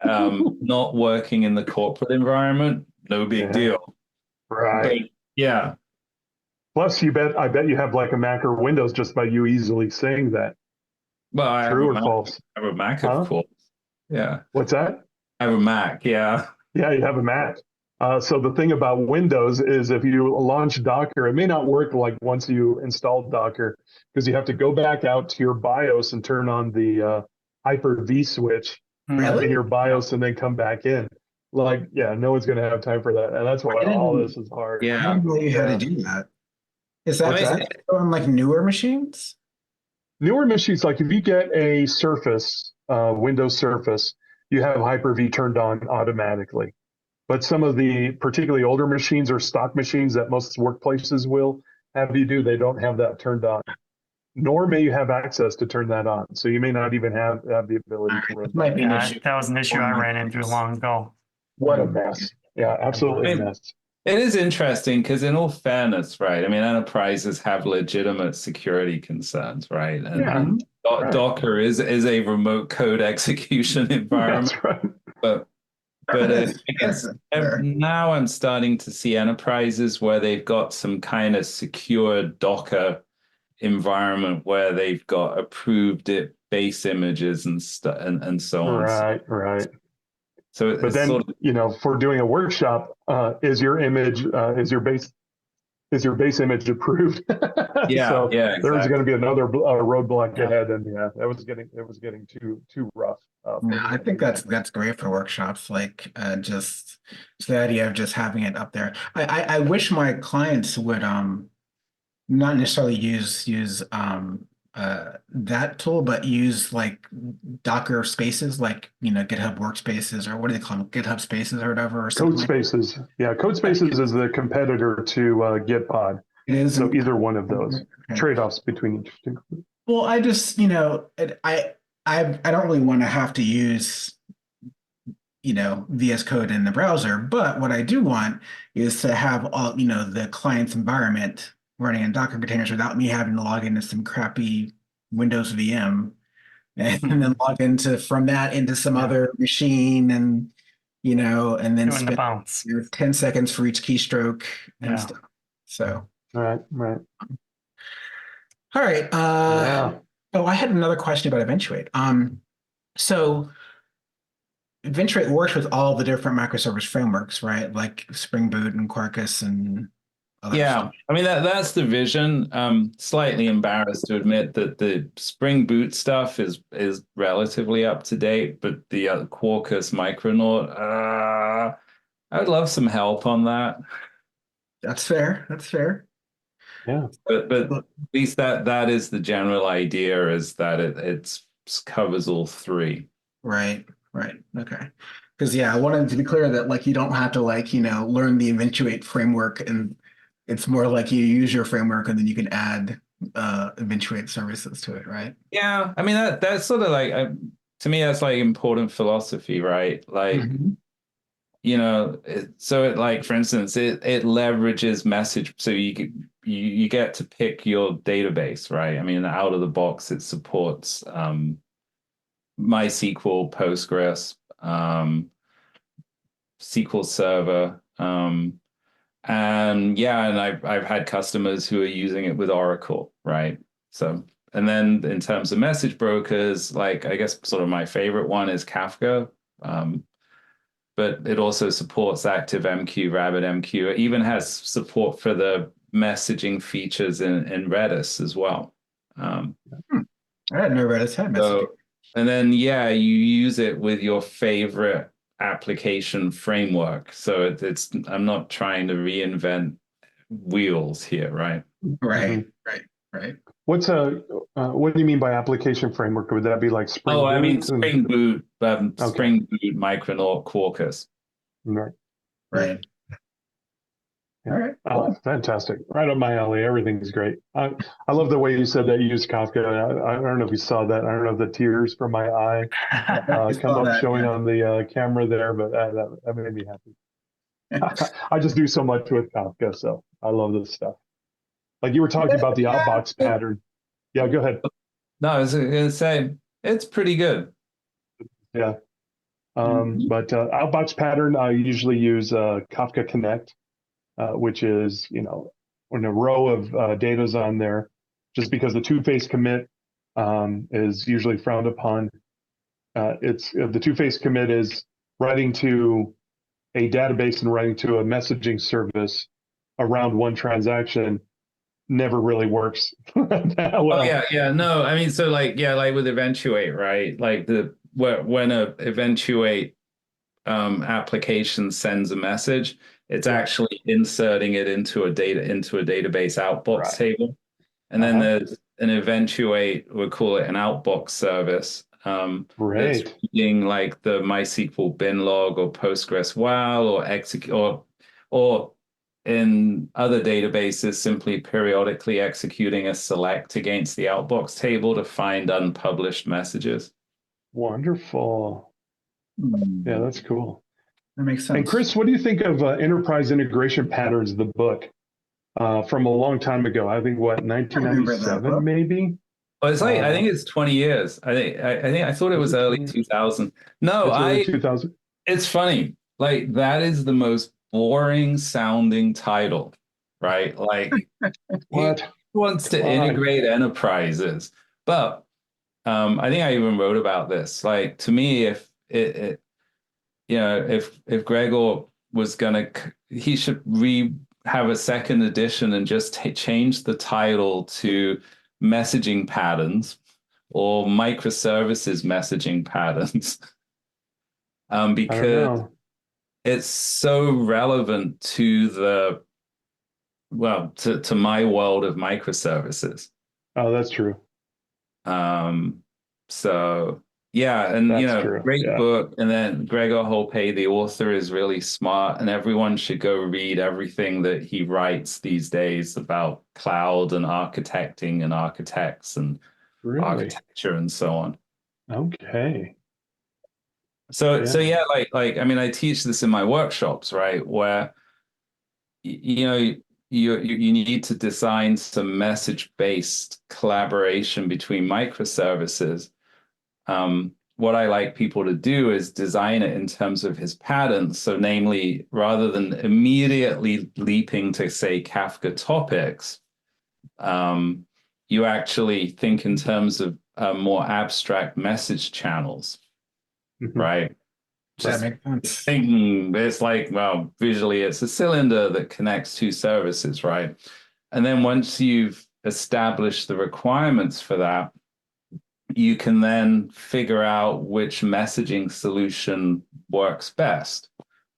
not working in the corporate environment, no big deal. Right. But, yeah. Plus, I bet you have like a Mac or Windows just by you easily saying that. Well, true or false? I have a Mac, of course. Yeah. What's that? I have a Mac. Yeah. Yeah, you have a Mac. So the thing about Windows is if you launch Docker, it may not work like once you install Docker, because you have to go back out to your BIOS and turn on the Hyper-V switch in your BIOS and then come back in. No one's going to have time for that. And that's why all this is hard. Yeah. I didn't know you had to do that. Is that on newer machines? Newer machines, like if you get a Surface, Windows Surface, you have Hyper-V turned on automatically. But some of the particularly older machines or stock machines that most workplaces will have you do, they don't have that turned on. Nor may you have access to turn that on. So you may not even have the ability to run that. That was an issue I ran into long ago. What a mess. Yeah, absolutely a mess. It is interesting because in all fairness, right? I mean, enterprises have legitimate security concerns, right? And Docker is a remote code execution environment. That's right. But I guess now I'm starting to see enterprises where they've got some kind of secure Docker environment where they've got approved base images and so on. Right. So but then, for doing a workshop, is your image, is your base image approved? Yeah, exactly. There's going to be another roadblock ahead, and it was getting too rough. I think that's great for workshops, just the idea of just having it up there. I wish my clients would not necessarily use that tool, but use like Docker spaces, like GitHub workspaces, or what do they call them? GitHub spaces or whatever, or something Code like Spaces. Yeah, Code Spaces is the competitor to Gitpod. it is. So either one of those Okay. trade-offs between each two. Well, I just, I don't really want to have to use, VS Code in the browser, but what I do want is to have all, the client's environment running in Docker containers without me having to log into some crappy Windows VM and then log from that into some other machine and, and then Doing the spend bounce. 10 seconds for each keystroke and Yeah. stuff. So, Right. all right. Yeah. Oh, I had another question about Eventuate. So Eventuate works with all the different microservice frameworks, right? Like Spring Boot and Quarkus and other Yeah, stuff. I mean that's the vision. Slightly embarrassed to admit that the Spring Boot stuff is relatively up to date, but the Quarkus Micronaut, I would love some help on that. That's fair. That's fair. Yeah. But at least that is the general idea, is that it covers all three. Right. Okay. Because I wanted to be clear that like you don't have to learn the Eventuate framework, and it's more like you use your framework and then you can add Eventuate services to it, right? Yeah, I mean that's sort of like to me that's like important philosophy, right? Like so it, like for instance it leverages message, so you get to pick your database, right? I mean out of the box it supports MySQL, Postgres, SQL Server, and I've had customers who are using it with Oracle, right? So, and then in terms of message brokers, like I guess sort of my favorite one is Kafka, but it also supports ActiveMQ, RabbitMQ. It even has support for the messaging features in Redis as well. I had no Redis had messaging. So, and then you use it with your favorite application framework. So it's I'm not trying to reinvent wheels here, right? Right. What do you mean by application framework? Would that be like Spring Boot? I mean Spring Boot, Okay. Spring Boot, Micronaut, Quarkus. Right. Yeah. All right. Oh, fantastic. Right up my alley. Everything's great. I love the way you said that you use Kafka. I don't know if you saw that. I don't know if the tears from my eye come up showing on the camera there, but that made me happy. I just do so much with Kafka, so I love this stuff. Like you were talking about the outbox pattern. Yeah, go ahead. No, I was going to say it's pretty good. Yeah. But outbox pattern, I usually use Kafka Connect, which is, when a row of data's on there, just because the two-phase commit is usually frowned upon. The two-phase commit is writing to a database and writing to a messaging service around one transaction. Never really works that well. Oh yeah. No, I mean, so like with Eventuate, right? Like when a Eventuate application sends a message, it's actually inserting it into a database outbox table, and then there's an Eventuate, we'll call it an outbox service. That's reading like the MySQL bin log or Postgres WAL or execute or in other databases, simply periodically executing a select against the outbox table to find unpublished messages. Wonderful. Yeah, that's cool. That makes sense. And Chris, what do you think of Enterprise Integration Patterns, the book from a long time ago? I think 1997 maybe. Well, it's like I think it's 20 years. I thought it was early 2000. No, early 2000. It's funny. Like that is the most boring sounding title, right? Like what he wants to integrate enterprises, but I think I even wrote about this. Like to me, if Gregor was he should have a second edition and just change the title to messaging patterns or microservices messaging patterns, because it's so relevant to to my world of microservices. Oh, that's true. So yeah, and That's true. great Yeah. book. And then Gregor Holpe, the author, is really smart, and everyone should go read everything that he writes these days about cloud and architecting and architects and Really? architecture and so on. Okay. So Yeah. yeah, I mean, I teach this in my workshops, right? Where you need to design some message-based collaboration between microservices. What I like people to do is design it in terms of his patterns. So namely, rather than immediately leaping to, say, Kafka topics, you actually think in terms of more abstract message channels, right? That makes sense. Thinking it's like, well, visually, it's a cylinder that connects two services, right? And then once you've established the requirements for that, you can then figure out which messaging solution works best.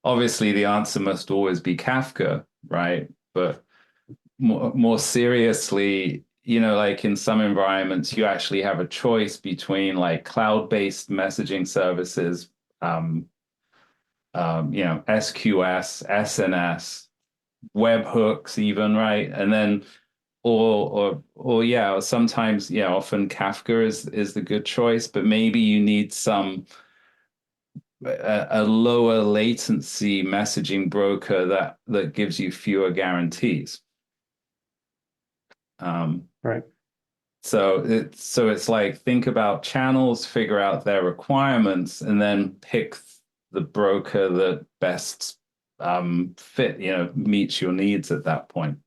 Obviously, the answer must always be Kafka, right? But more seriously, like in some environments, you actually have a choice between like cloud-based messaging services, SQS, SNS, webhooks, even, right? And then, or sometimes, often Kafka is the good choice, but maybe you need a lower latency messaging broker that gives you fewer guarantees. Right. So it's like, think about channels, figure out their requirements, and then pick the broker that best meets your needs at that point.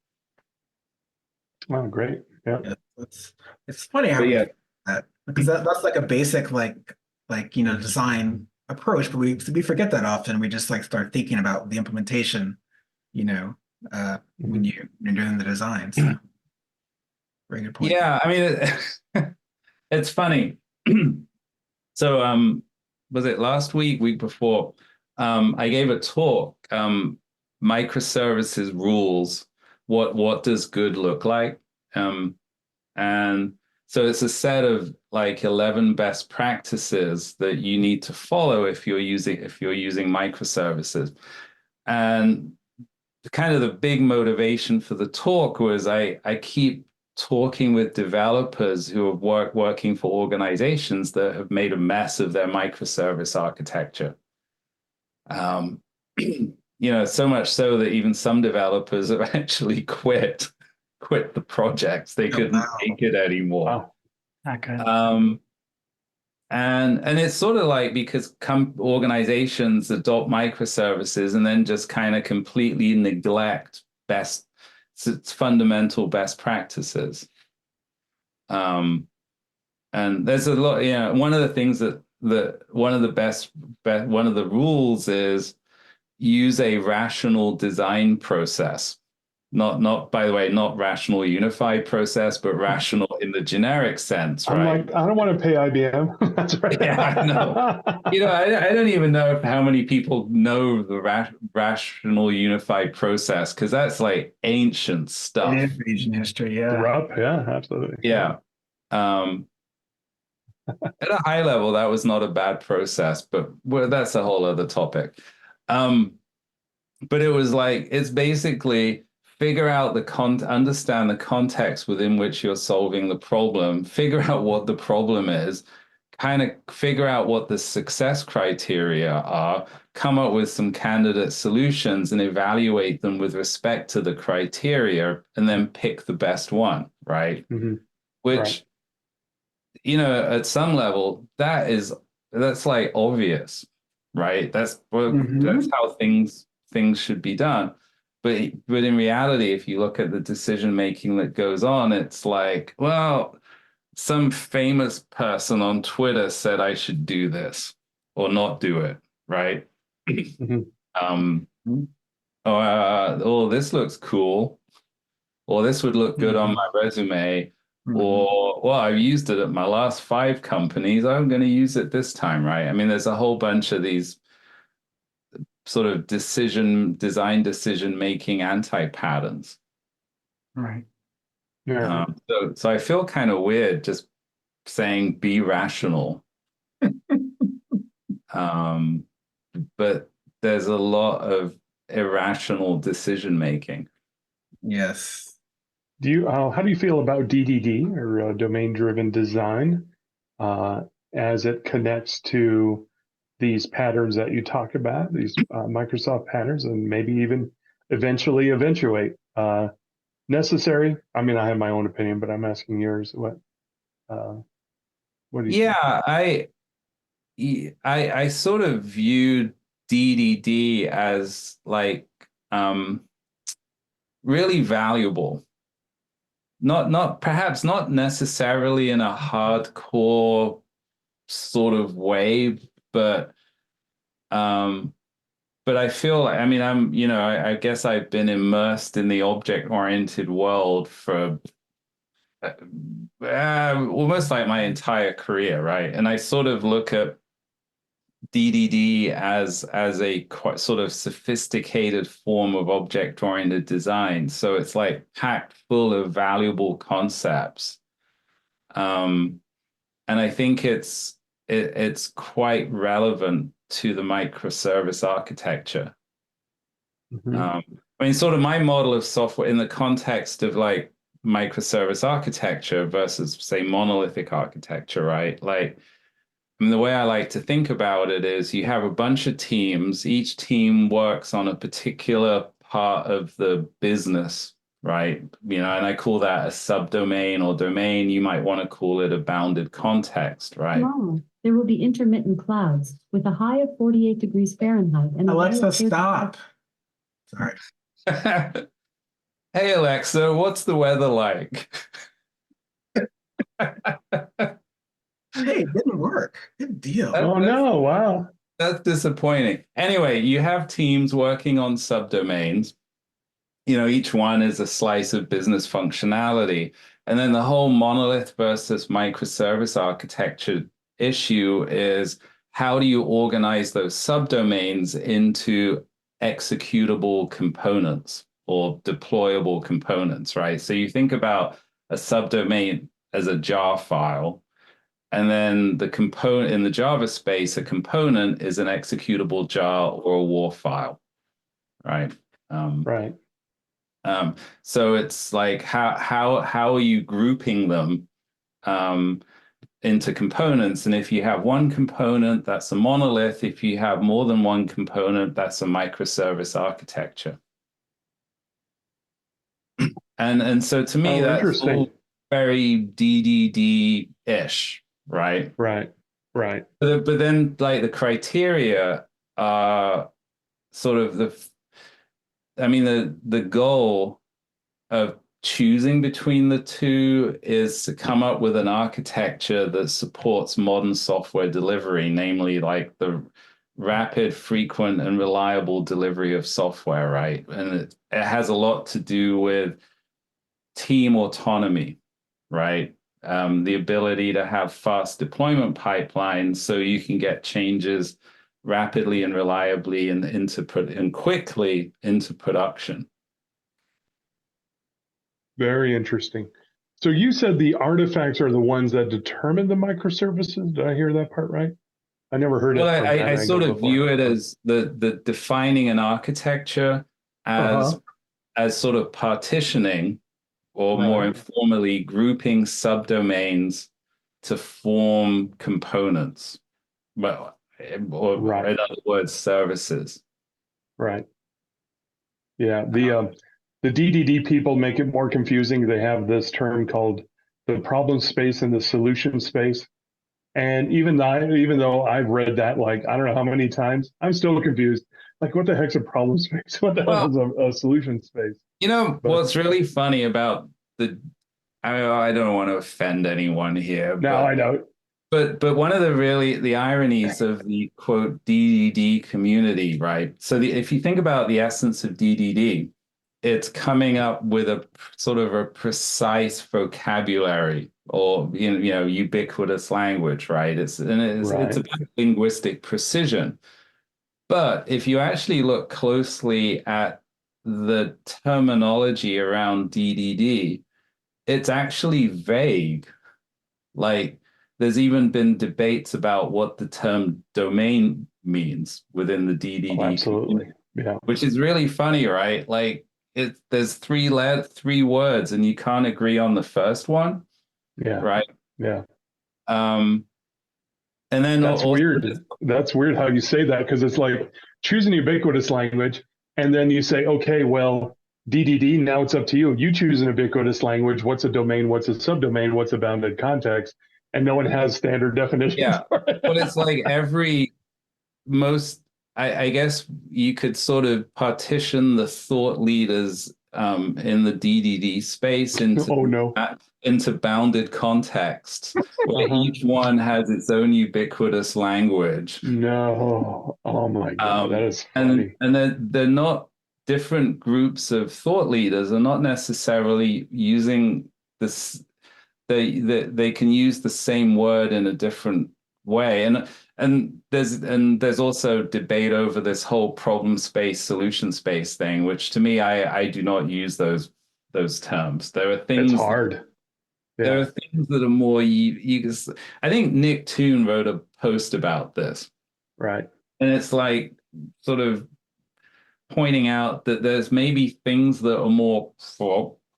Oh, great. Yeah. It's funny how we yeah, do that, because that's like a basic design approach, but we forget that often. We just like start thinking about the implementation, when you're doing the design. So very good point. Yeah, I mean, it's funny. So was it last week before? I gave a talk, microservices rules. What does good look like? And so it's a set of like 11 best practices that you need to follow if you're using microservices. And kind of the big motivation for the talk was I keep talking with developers who are working for organizations that have made a mess of their microservice architecture. So much so that even some developers have actually quit the projects. They couldn't take it anymore. Wow. Not good. And it's sort of like, because organizations adopt microservices and then just kind of completely neglect its fundamental best practices. And there's a lot, one of the things one of the rules is use a rational design process. Not, by the way, not rational unified process, but rational in the generic sense, right? I'm like, I don't want to pay IBM. That's right. Yeah, I know. I don't even know how many people know the rational unified process, because that's like ancient stuff. It is ancient history, yeah. RUP, yeah, absolutely. Yeah. At a high level, that was not a bad process, but that's a whole other topic. But it was like, it's basically figure out understand the context within which you're solving the problem, figure out what the problem is, kind of figure out what the success criteria are, come up with some candidate solutions and evaluate them with respect to the criteria, and then pick the best one, right? Mm-hmm. Which, at some level, that's like obvious, right? That's how things should be done. But in reality, if you look at the decision making that goes on, it's like, well, some famous person on Twitter said I should do this or not do it, right? Oh, this looks cool, or this would look good on my resume, or, well, I've used it at my last 5 companies, I'm going to use it this time, right? I mean, there's a whole bunch of these sort of design decision making anti-patterns. Right. Yeah. So I feel kind of weird just saying be rational. But there's a lot of irrational decision making. Yes. How do you feel about DDD or domain-driven design as it connects to these patterns that you talk about, these Microsoft patterns, and maybe even eventually Eventuate? Necessary? I mean, I have my own opinion, but I'm asking yours. What do you think? Yeah, I sort of viewed DDD as like really valuable. Perhaps not necessarily in a hardcore sort of way, but I feel like, I mean, I guess I've been immersed in the object-oriented world for almost like my entire career, right? And I sort of look at DDD as a quite sort of sophisticated form of object-oriented design. So it's like packed full of valuable concepts. And I think it's quite relevant to the microservice architecture. I mean, sort of my model of software in the context of like microservice architecture versus, say, monolithic architecture, right? Like, I mean, the way I like to think about it is you have a bunch of teams. Each team works on a particular part of the business, right? And I call that a subdomain or domain. You might want to call it a bounded context, right? Tomorrow, there will be intermittent clouds with a high of 48 degrees Fahrenheit and a low Alexa, of 30 stop. Sorry. Hey, Alexa, what's the weather like? Hey, it didn't work. Good deal. Oh no! Wow. That's disappointing. Anyway, you have teams working on subdomains. Each one is a slice of business functionality. And then the whole monolith versus microservice architecture issue is how do you organize those subdomains into executable components or deployable components, right? So you think about a subdomain as a jar file. And then the component in the Java space, a component is an executable jar or a WAR file, right? Right. So it's like how are you grouping them into components? And if you have one component, that's a monolith. If you have more than one component, that's a microservice architecture. And so to me, that's all very DDD-ish. Right. Right. But then like the criteria are sort of the goal of choosing between the two is to come up with an architecture that supports modern software delivery, namely like the rapid, frequent, and reliable delivery of software, right? And it has a lot to do with team autonomy, right? The ability to have fast deployment pipelines so you can get changes rapidly and reliably and quickly into production. Very interesting. So you said the artifacts are the ones that determine the microservices. Did I hear that part right? I never heard it. Well, I sort of view it as the defining an architecture as sort of partitioning, or more informally, grouping subdomains to form components, or in other words, services. Right. Yeah. The DDD people make it more confusing. They have this term called the problem space and the solution space. And even though I've read that like I don't know how many times, I'm still confused. Like, what the heck's a problem space? What the hell is a solution space? What's really funny about I don't want to offend anyone here. No, I know. But one of the ironies of the quote DDD community, right? So if you think about the essence of DDD, it's coming up with a sort of a precise vocabulary or ubiquitous language, right? It's about linguistic precision. But if you actually look closely at the terminology around DDD, it's actually vague. Like there's even been debates about what the term domain means within the DDD Oh, absolutely. community, Yeah. which is really funny, right? Like there's three words and you can't agree on the first one, Yeah. right? Yeah. And then That's also, weird. That's weird how you say that, because it's like choose an ubiquitous language, and then you say, okay, well, DDD, now it's up to you. You choose an ubiquitous language. What's a domain? What's a subdomain? What's a bounded context? And no one has standard definitions. Yeah, for it. but it's like I guess you could sort of partition the thought leaders in the DDD space into bounded contexts, where each one has its own ubiquitous language. No. Oh my God, that is funny. And they're not different groups of thought leaders are not necessarily using this. They can use the same word in a different way, and there's also debate over this whole problem space, solution space thing, which to me I do not use those terms. There are things It's hard. Yeah. There are things that are more I think Nick Toon wrote a post about this, Right. and it's like sort of pointing out that there's maybe things that are more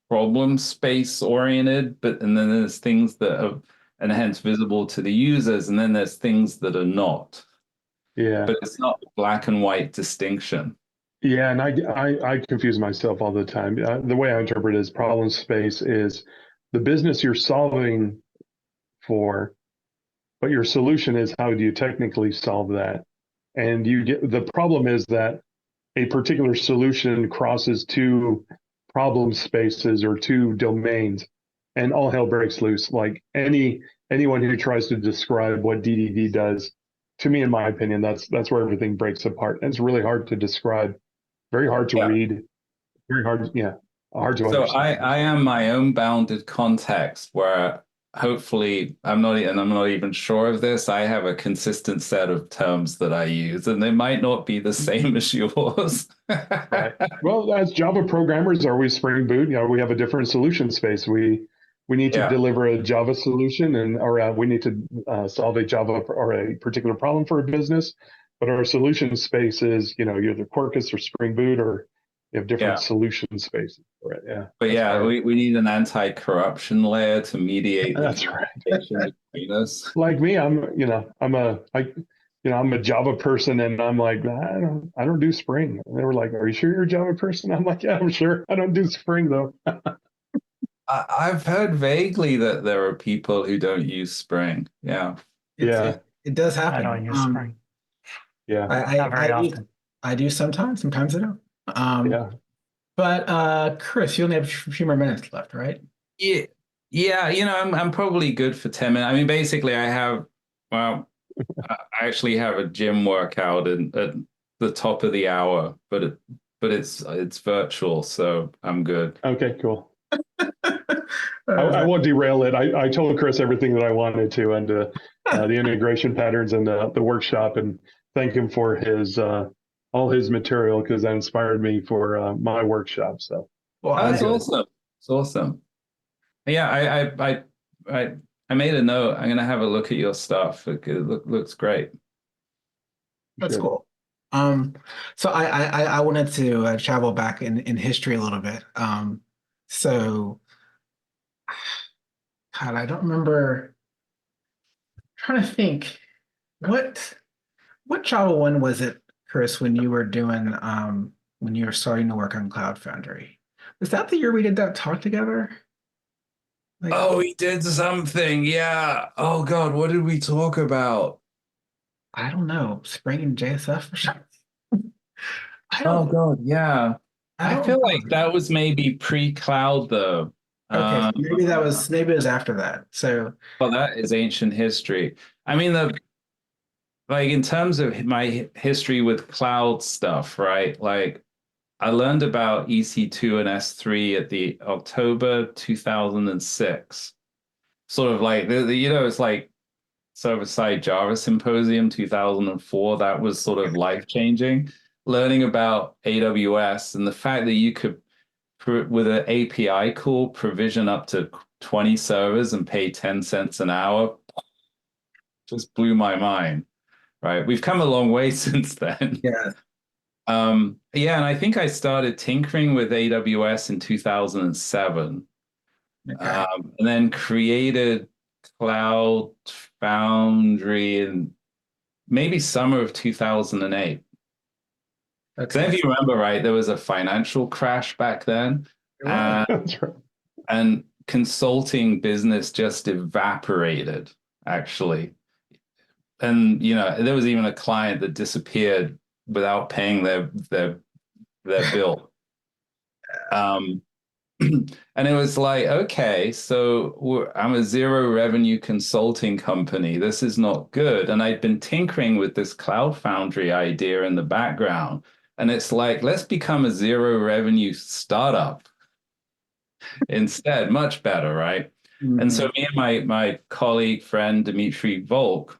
problem space oriented, and then there's things that are and hence visible to the users, and then there's things that are not. Yeah. But it's not a black and white distinction. Yeah, and I confuse myself all the time. The way I interpret it is problem space is the business you're solving for, but your solution is how do you technically solve that? And the problem is that a particular solution crosses two problem spaces or two domains, and all hell breaks loose. Like anyone who tries to describe what DDD does, to me, in my opinion, that's where everything breaks apart. And it's really hard to describe, very hard to read, very hard, hard to understand. So I am my own bounded context where hopefully I'm not even sure of this. I have a consistent set of terms that I use, and they might not be the same as yours. Right. Well, as Java programmers, are we Spring Boot? We have a different solution space. We need to deliver a Java solution, or we need to solve a Java or a particular problem for a business. But our solution space is, either Quarkus or Spring Boot, or you have different solution spaces for it. Yeah. But we need an anti-corruption layer to mediate. That's right. Between us. Like me, I'm a Java person, and I'm like, I don't do Spring. And they were like, are you sure you're a Java person? I'm like, yeah, I'm sure. I don't do Spring though. I've heard vaguely that there are people who don't use Spring. Yeah. It does happen. I don't use Spring. Yeah. Not very often. I do sometimes I don't. But Chris, you only have a few more minutes left, right? Yeah. I'm probably good for 10 minutes. I mean, basically, I actually have a gym workout at the top of the hour, but it's virtual, so I'm good. Okay, cool. I won't derail it. I told Chris everything that I wanted to, and the integration patterns and the workshop, and thank him for his all his material, because that inspired me for my workshop. So that's awesome. It's awesome. Yeah, I made a note. I'm gonna have a look at your stuff. It looks great. That's cool. So I wanted to travel back in history a little bit. So, God, I don't remember. I'm trying to think, what Java 1 was it, Chris, when you were doing when you were starting to work on Cloud Foundry? Was that the year we did that talk together? We did something. Yeah. Oh God, what did we talk about? I don't know. Spring and JSF or something. Oh God, yeah. I feel like that was maybe pre-cloud though. Okay, maybe it was after that. So, well, that is ancient history. I mean, like in terms of my history with cloud stuff, right? Like I learned about EC2 and S3 at the October 2006. Sort of like it's like server-side Java Symposium 2004. That was sort of life-changing. Learning about AWS and the fact that you could, with an API call, provision up to 20 servers and pay 10 cents an hour. just blew my mind, right? We've come a long way since then. Yeah. Yeah, and I think I started tinkering with AWS in 2007, Okay. and then created Cloud Foundry in maybe summer of 2008. So if Okay. you remember, right, there was a financial crash back then, Right. That's right. and consulting business just evaporated, actually. And there was even a client that disappeared without paying their bill. Um, and it was like, okay, so I'm a zero revenue consulting company. This is not good. And I'd been tinkering with this Cloud Foundry idea in the background. And it's like, let's become a zero revenue startup instead. Much better, right? And so me and my colleague, friend, Dimitri Volk,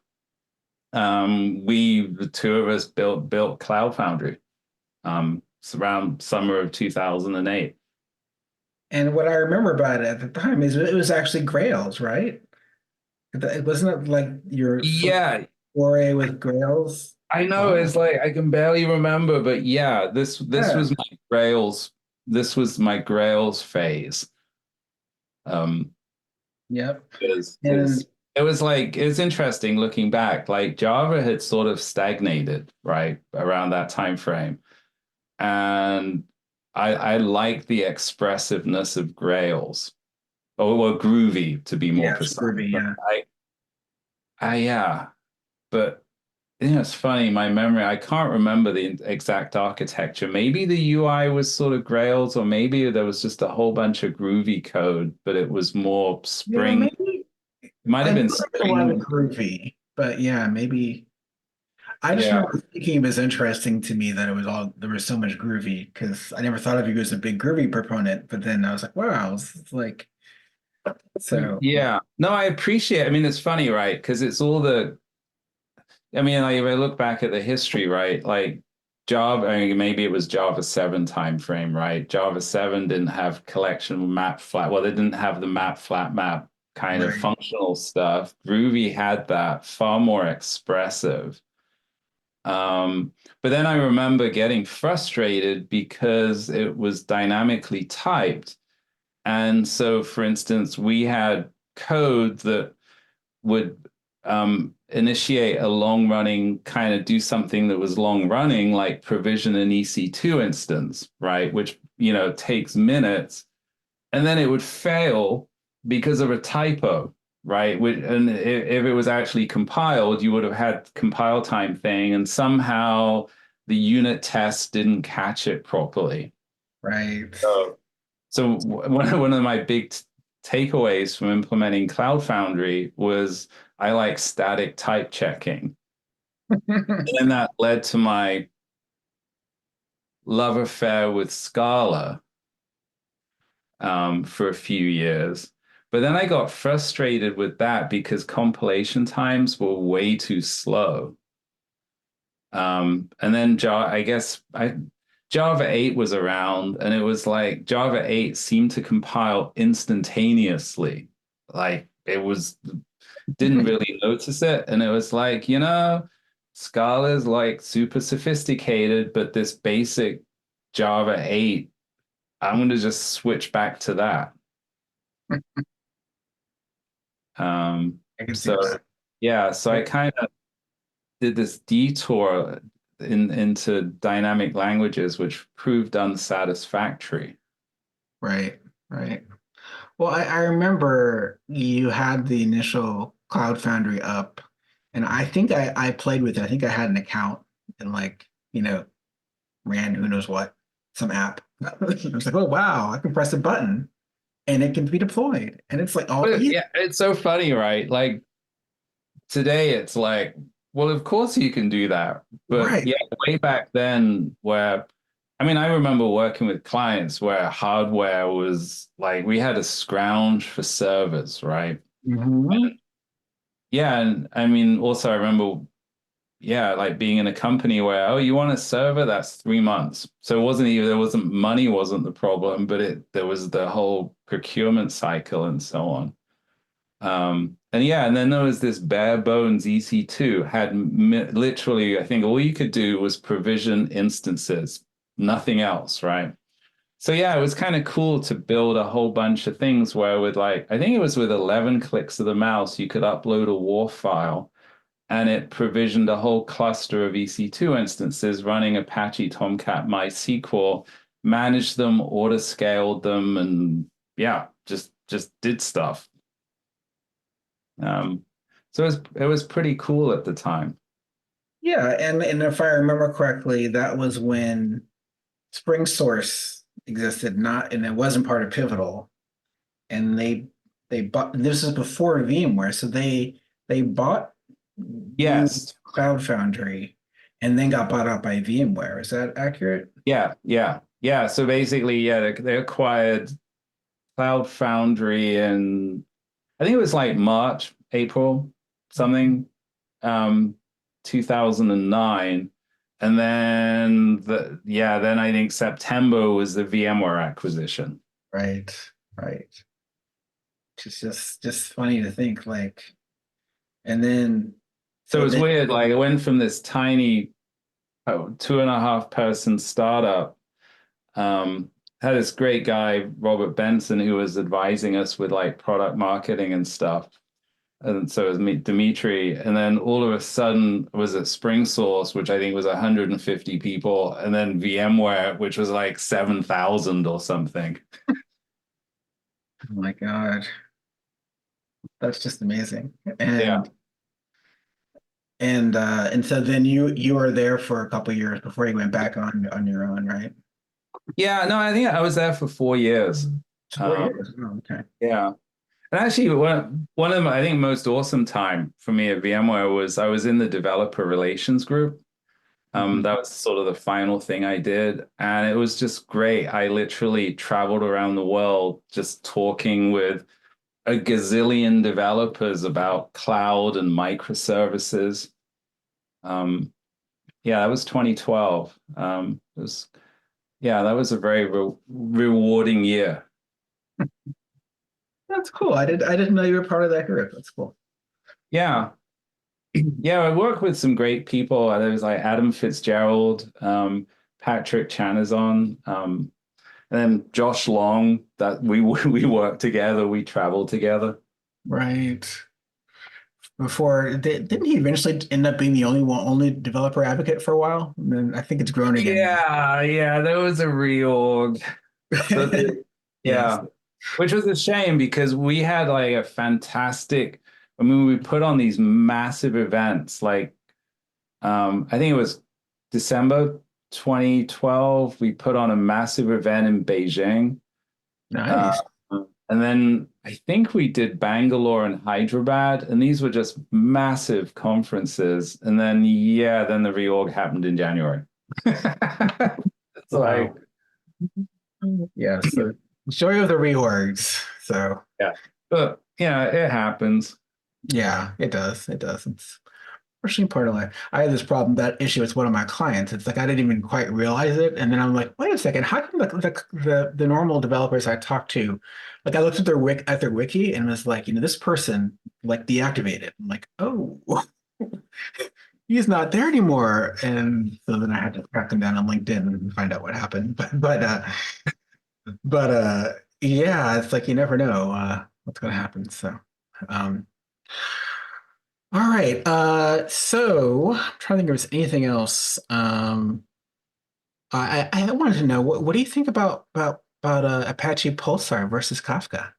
the two of us built Cloud Foundry around summer of 2008. And what I remember about it at the time is it was actually Grails, right? It wasn't it like your first Yeah, foray with Grails? I know. Wow. It's like I can barely remember, but yeah, this Yeah. was my Grails. This was my Grails phase. Yep. Because And it was like it's interesting looking back. Like Java had sort of stagnated right around that time frame, and I like the expressiveness of Grails, or Groovy to be more yeah, precise. Scrooby, But yeah. yeah, but it's funny. My memory, I can't remember the exact architecture. Maybe the UI was sort of Grails, or maybe there was just a whole bunch of Groovy code, but it was more Yeah, Spring. maybe It might I have know been there's a lot of Spring. Groovy, but yeah, maybe I just Yeah. remember thinking it was interesting to me that it was all there was so much Groovy because I never thought of you as a big Groovy proponent, but then I was like, wow, it's like so Yeah. No, I appreciate. I mean, it's funny, right? Because it's all the. I mean, like if I look back at the history, right? Like Java, I mean, maybe it was Java 7 timeframe, right? Java 7 didn't have collection map flat. Well, they didn't have the map flat map kind of right. functional stuff. Groovy had that, far more expressive. Um, but then I remember getting frustrated because it was dynamically typed. And so, for instance, we had code that would initiate a long running, kind of do something that was long running, like provision an EC2 instance, right? Which, takes minutes. And then it would fail because of a typo, right? And if it was actually compiled, you would have had compile time thing, and somehow the unit test didn't catch it properly. Right. So one of my big takeaways from implementing Cloud Foundry was I like static type checking. And that led to my love affair with Scala for a few years. But then I got frustrated with that because compilation times were way too slow. And then Java 8 was around, and it was like Java 8 seemed to compile instantaneously. Like didn't really notice it. And it was like, Scala's like super sophisticated, but this basic Java 8, I'm going to just switch back to that. I can see So that. yeah, so I kind of did this detour into dynamic languages, which proved unsatisfactory. Right, right. Well, I remember you had the initial Cloud Foundry up, and I think I played with it. I think I had an account and ran who knows what, some app. I was like, oh wow, I can press a button and it can be deployed. And it's like all easy. Yeah, it's so funny, right? Like today it's like, well, of course you can do that. But Right. yeah, way back then I remember working with clients where hardware was like we had to scrounge for servers, right? Mhm. Yeah, and I mean also I remember like being in a company where, oh, you want a server, that's 3 months. So money wasn't the problem, but there was the whole procurement cycle and so on. And yeah, and then there was this bare bones EC2 had literally, I think all you could do was provision instances, nothing else, right? So yeah, it was kind of cool to build a whole bunch of things where with like, I think it was with 11 clicks of the mouse, you could upload a WAR file and it provisioned a whole cluster of EC2 instances running Apache Tomcat MySQL, managed them, auto-scaled them, and yeah, just did stuff. So it was pretty cool at the time. Yeah, and if I remember correctly, that was when Spring Source existed, and it wasn't part of Pivotal, and they bought. This is before VMware, so they bought Yes. Cloud Foundry, and then got bought out by VMware. Is that accurate? Yeah. So basically, yeah, they acquired Cloud Foundry in, I think it was like March, April, something, 2009. And then then I think September was the VMware acquisition. Right. It's just funny to think, like, and then so it was weird. Like it went from this tiny 2.5 person startup. Had this great guy, Robert Benson, who was advising us with like product marketing and stuff. And so it was me, Dimitri, and then all of a sudden was at Spring Source, which I think was 150 people, and then VMware, which was like 7,000 or something. Oh my God, that's just amazing. And and so then you were there for a couple of years before you went back on your own, right? Yeah, no, I think I was there for 4 years. 4 years. Oh, okay. Yeah. And actually, one of my, I think, most awesome time for me at VMware was I was in the developer relations group. That was sort of the final thing I did. And it was just great. I literally traveled around the world just talking with a gazillion developers about cloud and microservices. Yeah, that was 2012. That was a very rewarding year. That's cool. I didn't know you were part of that group. That's cool. Yeah. Yeah, I worked with some great people. There was like Adam Fitzgerald, Patrick Chanazon, and then Josh Long, that we worked together, we traveled together. Right. Before, didn't he eventually end up being the only developer advocate for a while? And then I think it's grown again. Yeah, there was a reorg. Yes. Which was a shame because we had like a fantastic, I mean, we put on these massive events, like I think it was December 2012, we put on a massive event in Beijing. Nice. And then I think we did Bangalore and Hyderabad, and these were just massive conferences. And then, then the reorg happened in January. It's like, yeah, so joy of the reorgs. So yeah, but it happens. Yeah, it does. It does. It's unfortunately part of life. I had this problem, that issue with one of my clients. It's like I didn't even quite realize it, and then I'm like, wait a second, how come the normal developers I talk to, like I looked at their wiki and was like, this person like deactivated. I'm like, oh, he's not there anymore. And so then I had to track them down on LinkedIn and find out what happened. But yeah, it's like you never know what's going to happen. So. All right. So I'm trying to think if there's anything else. I wanted to know what do you think about Apache Pulsar versus Kafka?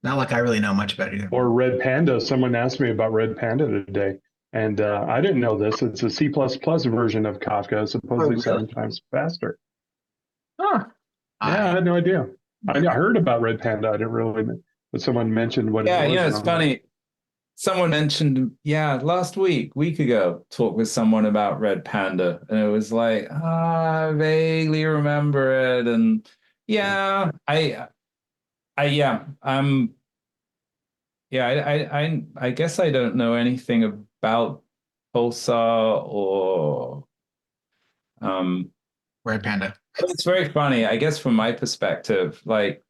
Not like I really know much about it either. Or Repanda. Someone asked me about Repanda today, and I didn't know this. It's a C++ version of Kafka, supposedly 7 times faster. Huh. Yeah, I had no idea. I heard about Repanda. I didn't really, but someone mentioned what it was. Yeah, it's funny. Someone mentioned, last week ago, talked with someone about Repanda, and it was like, I vaguely remember it, and I guess I don't know anything about Pulsar or Repanda. It's very funny, I guess, from my perspective, like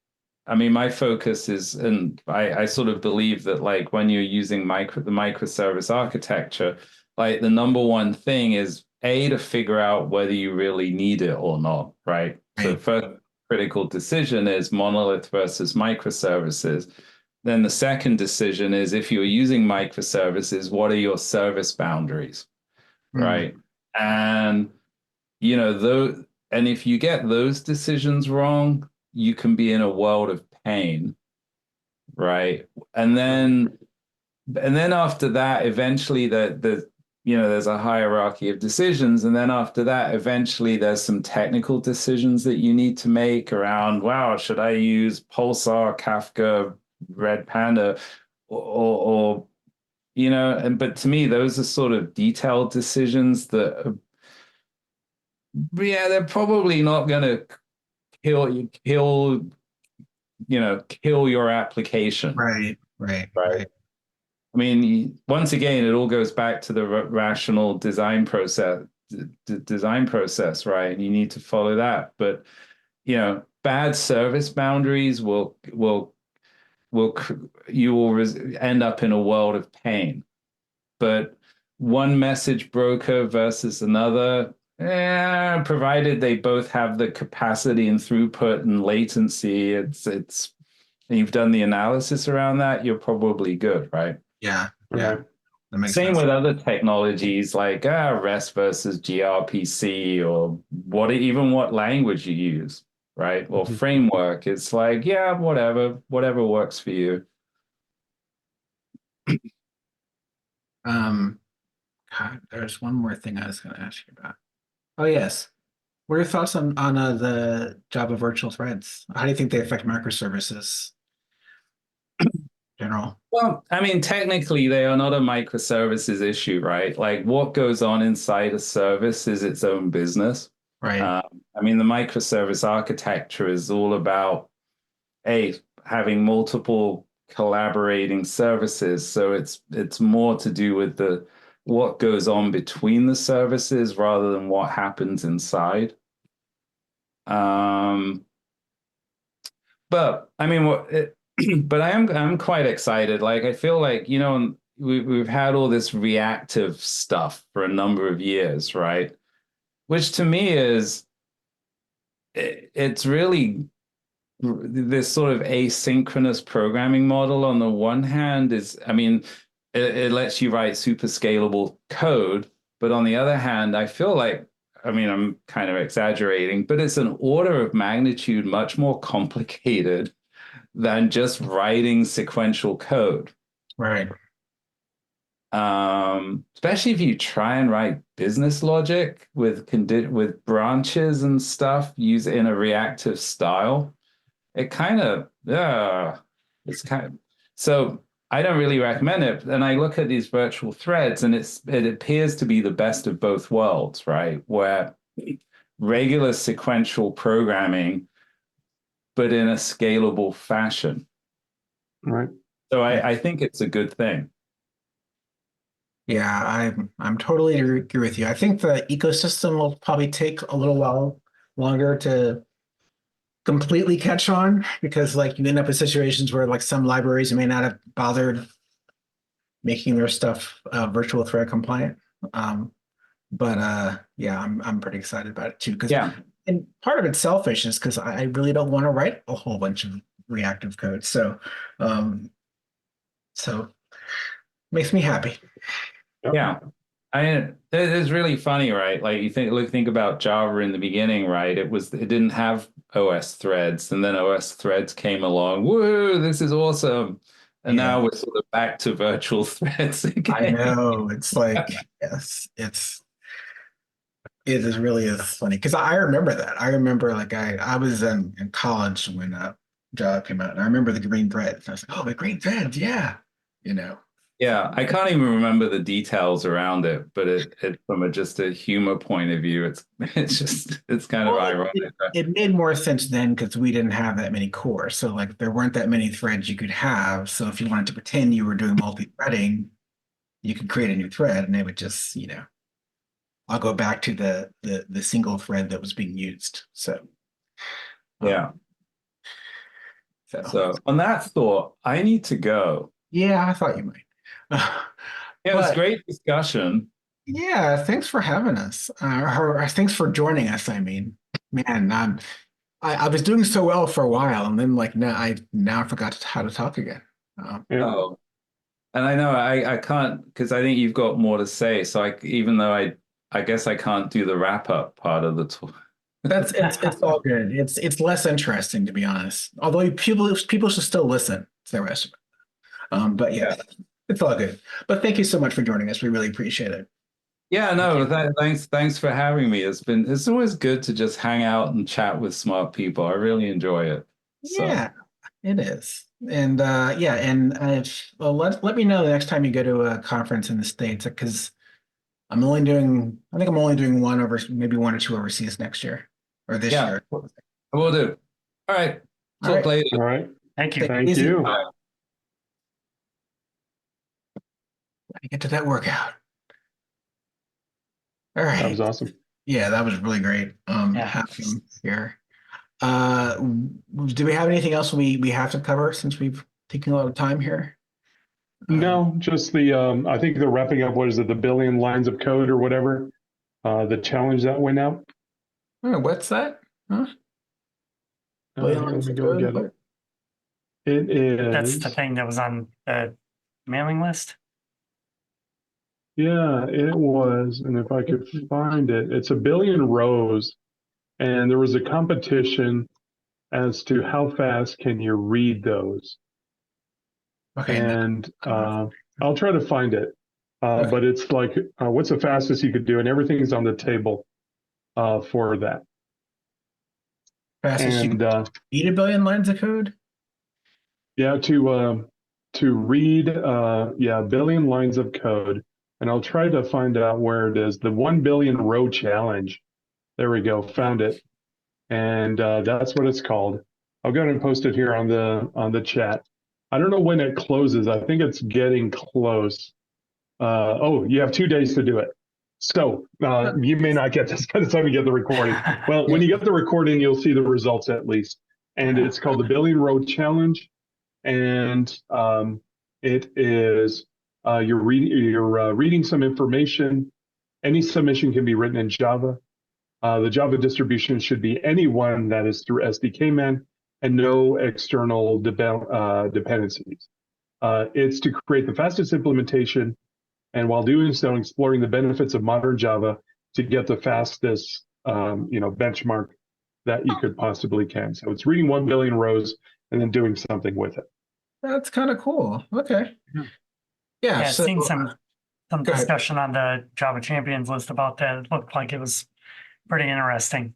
I mean, my focus is, and I sort of believe that like when you're using the microservice architecture, like the number one thing is to figure out whether you really need it or not, right? So Right. first critical decision is monolith versus microservices. Then the second decision is if you're using microservices, what are your service boundaries, right? And though, and if you get those decisions wrong, you can be in a world of pain, right? And then after that, eventually there's a hierarchy of decisions, and then after that, eventually there's some technical decisions that you need to make around, wow, should I use Pulsar, Kafka, Repanda, or but to me, those are sort of detailed decisions that yeah, they're probably not going to kill your application. Right. I mean, once again, it all goes back to the rational design process, right? And you need to follow that. But bad service boundaries you will end up in a world of pain. But one message broker versus another, provided they both have the capacity and throughput and latency, and you've done the analysis around that, you're probably good, right? Yeah. Right. That makes Same sense. with other technologies like REST versus gRPC, or what language you use, right? Or framework. It's like, yeah, whatever works for you. God, there's one more thing I was going to ask you about. Oh, yes. What are your thoughts on the Java virtual threads? How do you think they affect microservices in general? Well, I mean, technically, they are not a microservices issue, right? Like what goes on inside a service is its own business. Right. I mean, the microservice architecture is all about having multiple collaborating services. So it's more to do with what goes on between the services rather than what happens inside. But I mean, but I'm quite excited. Like I feel like we've had all this reactive stuff for a number of years, right? Which to me it's really this sort of asynchronous programming model. On the one hand, I mean, it lets you write super scalable code, but on the other hand, I feel like, I mean, I'm kind of exaggerating, but it's an order of magnitude much more complicated than just writing sequential code. Right. Especially if you try and write business logic with branches and stuff, use it in a reactive style. It's kind of so I don't really recommend it. And I look at these virtual threads, and it appears to be the best of both worlds, right? Where regular sequential programming, but in a scalable fashion. Right. So I think it's a good thing. Yeah, I'm totally agree with you. I think the ecosystem will probably take a little while longer to completely catch on, because like you end up in situations where like some libraries may not have bothered making their stuff virtual thread compliant. But yeah, I'm pretty excited about it too, because and part of it's selfish is because I really don't want to write a whole bunch of reactive code. So makes me happy. Yeah. It's really funny, right? Like you think about Java in the beginning, right? It didn't have OS threads, and then OS threads came along. Woo, this is awesome. And now we're sort of back to virtual threads again. I know. It's like, yes, it is really is funny, because I remember that. I remember like I was in college when Java came out, and I remember the green threads. I was like, oh, the green threads, yeah. Yeah, I can't even remember the details around it, but it from just a humor point of view, it's kind of ironic. It made more sense then because we didn't have that many cores. So like there weren't that many threads you could have. So if you wanted to pretend you were doing multi-threading, you could create a new thread, and it would just, I'll go back to the single thread that was being used. So yeah. So on that thought, I need to go. Yeah, I thought you might. Yeah, it was But- great discussion. Yeah, thanks for having us. Or thanks for joining us. I mean, man, I was doing so well for a while, and then like now I forgot how to talk again. Yeah. Oh, and I know I can't because I think you've got more to say. So even though I guess I can't do the wrap up part of the talk. It's all good. It's less interesting to be honest. Although people should still listen to the rest of it. But yeah, it's all good. But thank you so much for joining us. We really appreciate it. Yeah, no, thanks for having me. It's always good to just hang out and chat with smart people. I really enjoy it. So. Yeah, it is. And let me know the next time you go to a conference in the States because I think I'm only doing maybe one or two overseas next year or this year. I will do. All right. Talk later. All right. Thank you. Thank you. Bye. I get to that workout. All right. That was awesome. Yeah, that was really great. Having him here. Do we have anything else we have to cover since we've taken a lot of time here? No, just I think they're wrapping up, what is it, the billion lines of code or whatever, the challenge that went out. Oh, what's that? Huh? Let me go get it. It is. That's the thing that was on the mailing list. Yeah, it was. And if I could find it, it's 1 billion rows. And there was a competition as to how fast can you read those. Okay. And I'll try to find it. But it's like, what's the fastest you could do? And everything's on the table for that. Fastest you And read 1 billion lines of code? yeah, to read 1 billion lines of code. And I'll try to find out where it is. The 1 billion row challenge. There we go. Found it. And that's what it's called. I'll go ahead and post it here on the chat. I don't know when it closes. I think it's getting close. You have 2 days to do it. So you may not get this by the time you get the recording. Well, when you get the recording, you'll see the results at least. And it's called the Billion Row Challenge. And it is you're reading some information. Any submission can be written in Java. The Java distribution should be any one that is through SDKman and no external dependencies. It's to create the fastest implementation, and while doing so, exploring the benefits of modern Java to get the fastest, benchmark that you could possibly can. So it's reading 1 billion rows and then doing something with it. That's kind of cool. Okay. Yeah. I've seen some Go ahead. discussion on the Java Champions list about that. It looked like it was pretty interesting.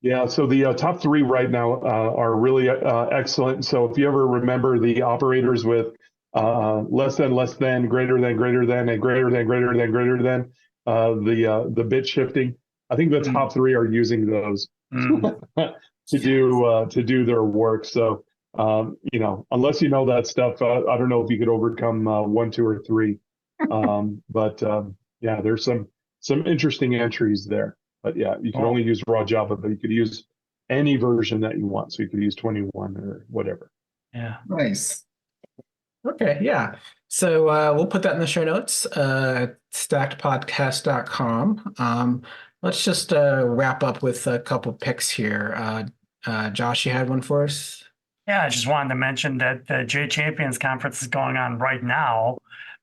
Yeah, so the top 3 right now are really excellent. So if you ever remember the operators with less than, greater than, and greater than, the bit shifting, I think the top 3 are using those to do their work. So unless you know that stuff, I don't know if you could overcome 1, 2, or 3. But there's some interesting entries there. But yeah, you can only use raw Java, but you could use any version that you want. So you could use 21 or whatever. Yeah. Nice. Okay, yeah. So we'll put that in the show notes, stackedpodcast.com. Let's just wrap up with a couple picks here. Josh, you had one for us? Yeah, I just wanted to mention that the J Champions Conference is going on right now,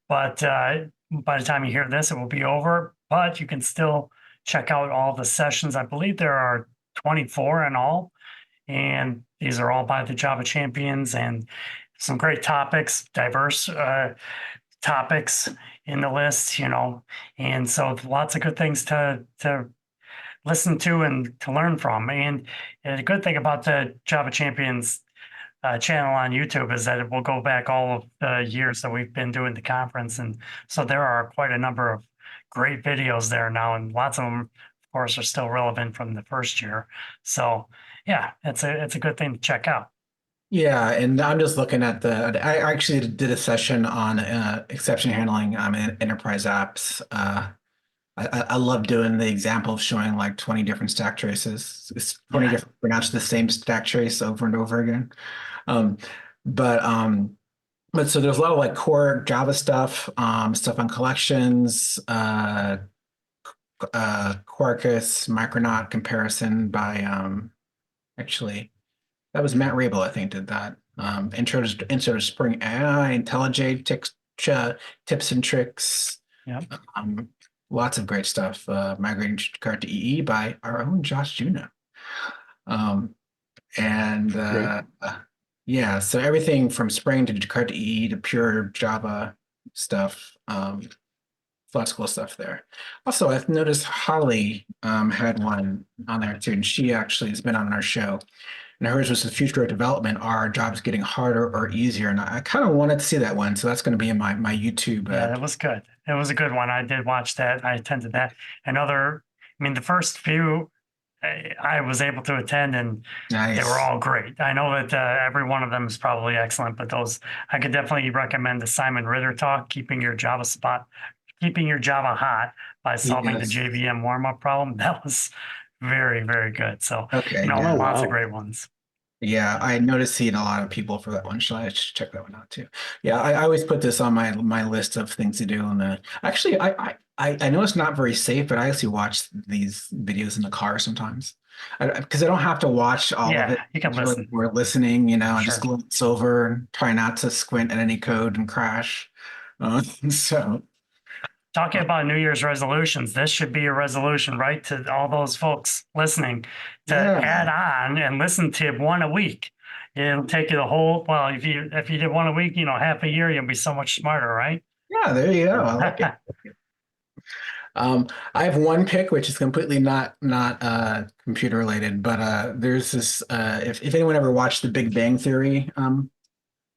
but by the time you hear this, it will be over. But you can still check out all the sessions. I believe there are 24 in all, and these are all by the Java Champions and some great topics, diverse topics in the list, and so lots of good things to listen to and to learn from. And the good thing about the Java Champions channel on YouTube is that it will go back all of the years that we've been doing the conference. And so there are quite a number of great videos there now, and lots of them, of course, are still relevant from the first year. So yeah, it's a good thing to check out. Yeah, and I'm just looking at I actually did a session on exception handling in enterprise apps. I love doing the example of showing like 20 different stack traces. It's 20 different, pronounced the same stack trace over and over again. Um, but so there's a lot of like core Java stuff, stuff on collections, Quarkus, Micronaut comparison by actually that was Matt Rabel, I think, did that. Intro to Spring AI, IntelliJ, tips and tricks. Yeah. Lots of great stuff. Migrating to Jakarta EE by our own Josh Juno. And yeah, so everything from Spring to Jakarta EE to pure Java stuff. Lots of cool stuff there. Also, I've noticed Holly had one on there too, and she actually has been on our show. And hers was the future of development. Are jobs getting harder or easier? And I kind of wanted to see that one, so that's going to be in my YouTube. Yeah, that was good. It was a good one. I did watch that. I attended that. The first few I was able to attend, and Nice. they were all great. I know that every one of them is probably excellent, but those I could definitely recommend the Simon Ritter talk, keeping your Java hot by solving the JVM warm-up problem. That was very, very good. So, Okay, lots of great ones. Yeah, I noticed seeing a lot of people for that one. I should check that one out too. Yeah, I always put this on my list of things to do. And actually, I know it's not very safe, but I actually watch these videos in the car sometimes because I don't have to watch all of it. You can listen. We're listening, I Sure. just glance over and try not to squint at any code and crash. So. Talking about New Year's resolutions, this should be a resolution, right, to all those folks listening to add on and listen to one a week. It'll take you the whole, well, if you did one a week, half a year, you'll be so much smarter, right? Yeah, there you go. I like it. I have one pick, which is completely not computer related, but there's this. If anyone ever watched The Big Bang Theory,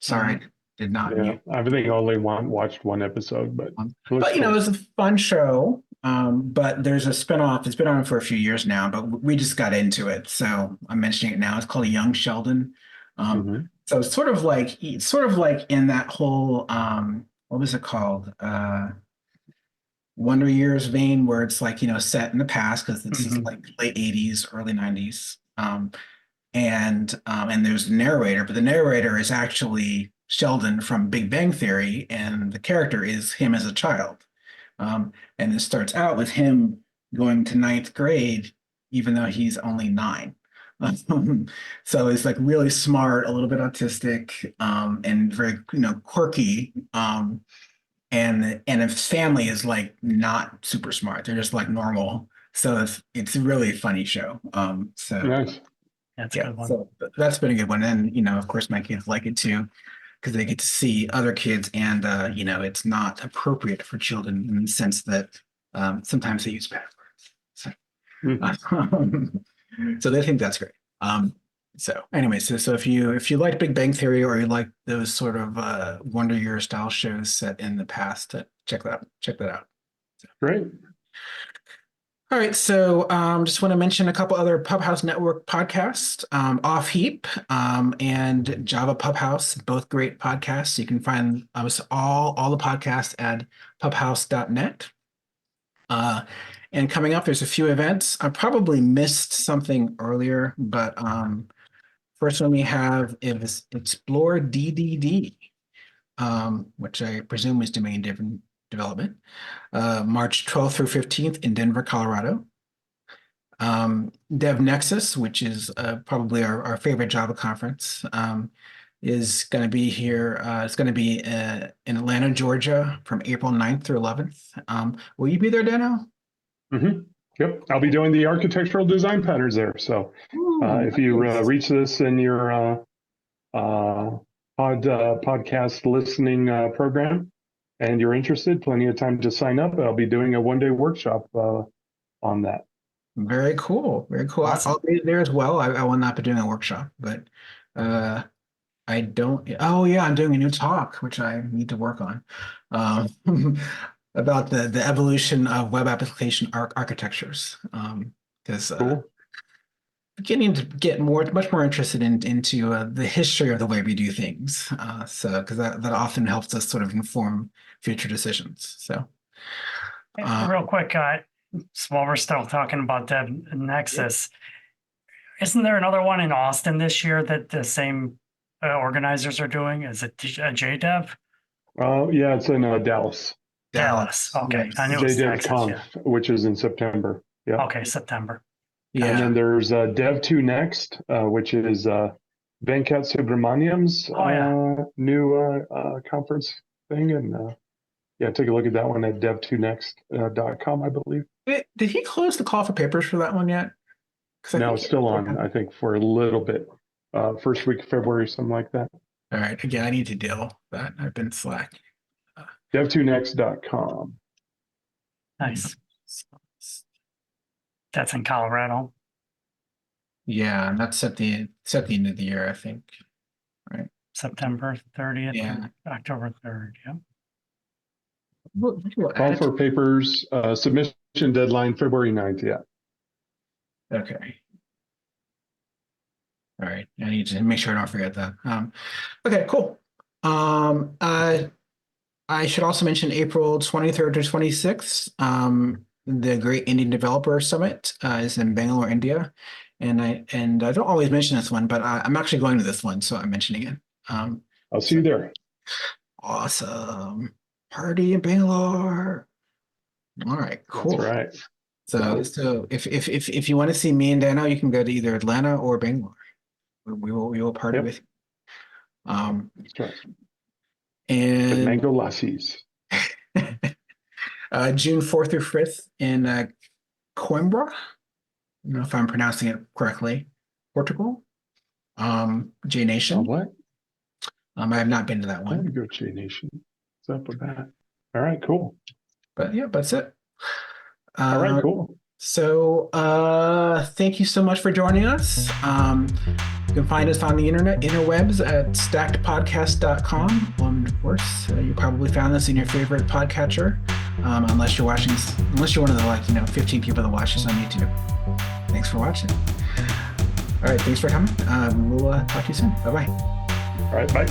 sorry. Did not. Yeah, I think I only watched one episode, but it was a fun show. But there's a spinoff. It's been on for a few years now, but we just got into it, so I'm mentioning it now. It's called Young Sheldon. So it's sort of like in that whole what was it called? Wonder Years vein, where it's like set in the past because this is like late 80s, early 90s. And there's the narrator, but the narrator is actually Sheldon from Big Bang Theory, and the character is him as a child. And it starts out with him going to 9th grade, even though he's only 9. So it's like really smart, a little bit autistic, and very quirky. And his family is like not super smart; they're just like normal. So it's a really funny show. So nice. That's a good one. So that's been a good one, and of course my kids like it too, because they get to see other kids, and it's not appropriate for children in the sense that sometimes they use bad words. So they think that's great. So anyway, so if you like Big Bang Theory, or you like those sort of Wonder Year style shows set in the past, check that out. So. Great. All right, so just want to mention a couple other Pubhouse Network podcasts, Off Heap and Java Pubhouse, both great podcasts. You can find all the podcasts at pubhouse.net. And coming up, there's a few events. I probably missed something earlier, but first one we have is Explore DDD, which I presume is domain-driven development, March 12th through 15th in Denver, Colorado. Dev Nexus, which is probably our favorite Java conference, is going to be here. It's going to be in Atlanta, Georgia from April 9th through 11th. Will you be there, Danno? Yep, I'll be doing the architectural design patterns there. So if you reach this in your podcast listening program and you're interested, plenty of time to sign up. I'll be doing a one-day workshop on that. Very cool. Very cool. Awesome. I'll be there as well. I will not be doing a workshop, but I don't. Oh, yeah, I'm doing a new talk, which I need to work on. About the evolution of web application architectures, because beginning to get much more interested into the history of the way we do things. So because that often helps us sort of inform future decisions. So real quick, while we're still talking about Dev Nexus, isn't there another one in Austin this year that the same organizers are doing? Is it JDev? Yeah, it's in Dallas. Dallas. Okay. Yes. I knew it was JDev Texas. Conf, Yeah. which is in September. Yeah. Okay, September. And Yeah. then there's Dev2 Next, which is Venkat Subramaniam's new conference thing. And yeah, take a look at that one at dev2next.com, I believe. Did he close the call for papers for that one yet? No, it's still on, I think, for a little bit. First week of February, something like that. All right. Again, I need to deal with that. I've been slack. Dev2next.com. Nice. That's in Colorado. Yeah, and that's at the end of the year, I think. Right. September 30th Yeah. and October 3rd. Yeah. Call for papers, submission deadline February 9th. Yeah. Okay. All right. I need to make sure I don't forget that. Okay, cool. I should also mention April 23rd to 26th. The Great Indian Developer Summit is in Bangalore, India. And I don't always mention this one, but I'm actually going to this one, so I'm mentioning it. I'll see you there. Awesome. Party in Bangalore. All right, cool. That's right. So if you want to see me and Danno, you can go to either Atlanta or Bangalore. We will party with you. That's right. And The mango lassis. June 4th through 5th in Coimbra. I don't know if I'm pronouncing it correctly. Portugal. J Nation. What? I have not been to that I want one. to go J Nation. What's up with that? All right, cool. But yeah, that's it. All right, cool. So thank you so much for joining us. You can find us on the interwebs at stackedpodcast.com. And of course, you probably found this in your favorite podcatcher, unless you're one of the 15 people that watch this on YouTube. Thanks for watching. All right, thanks for coming. We'll talk to you soon. Bye-bye. All right, bye.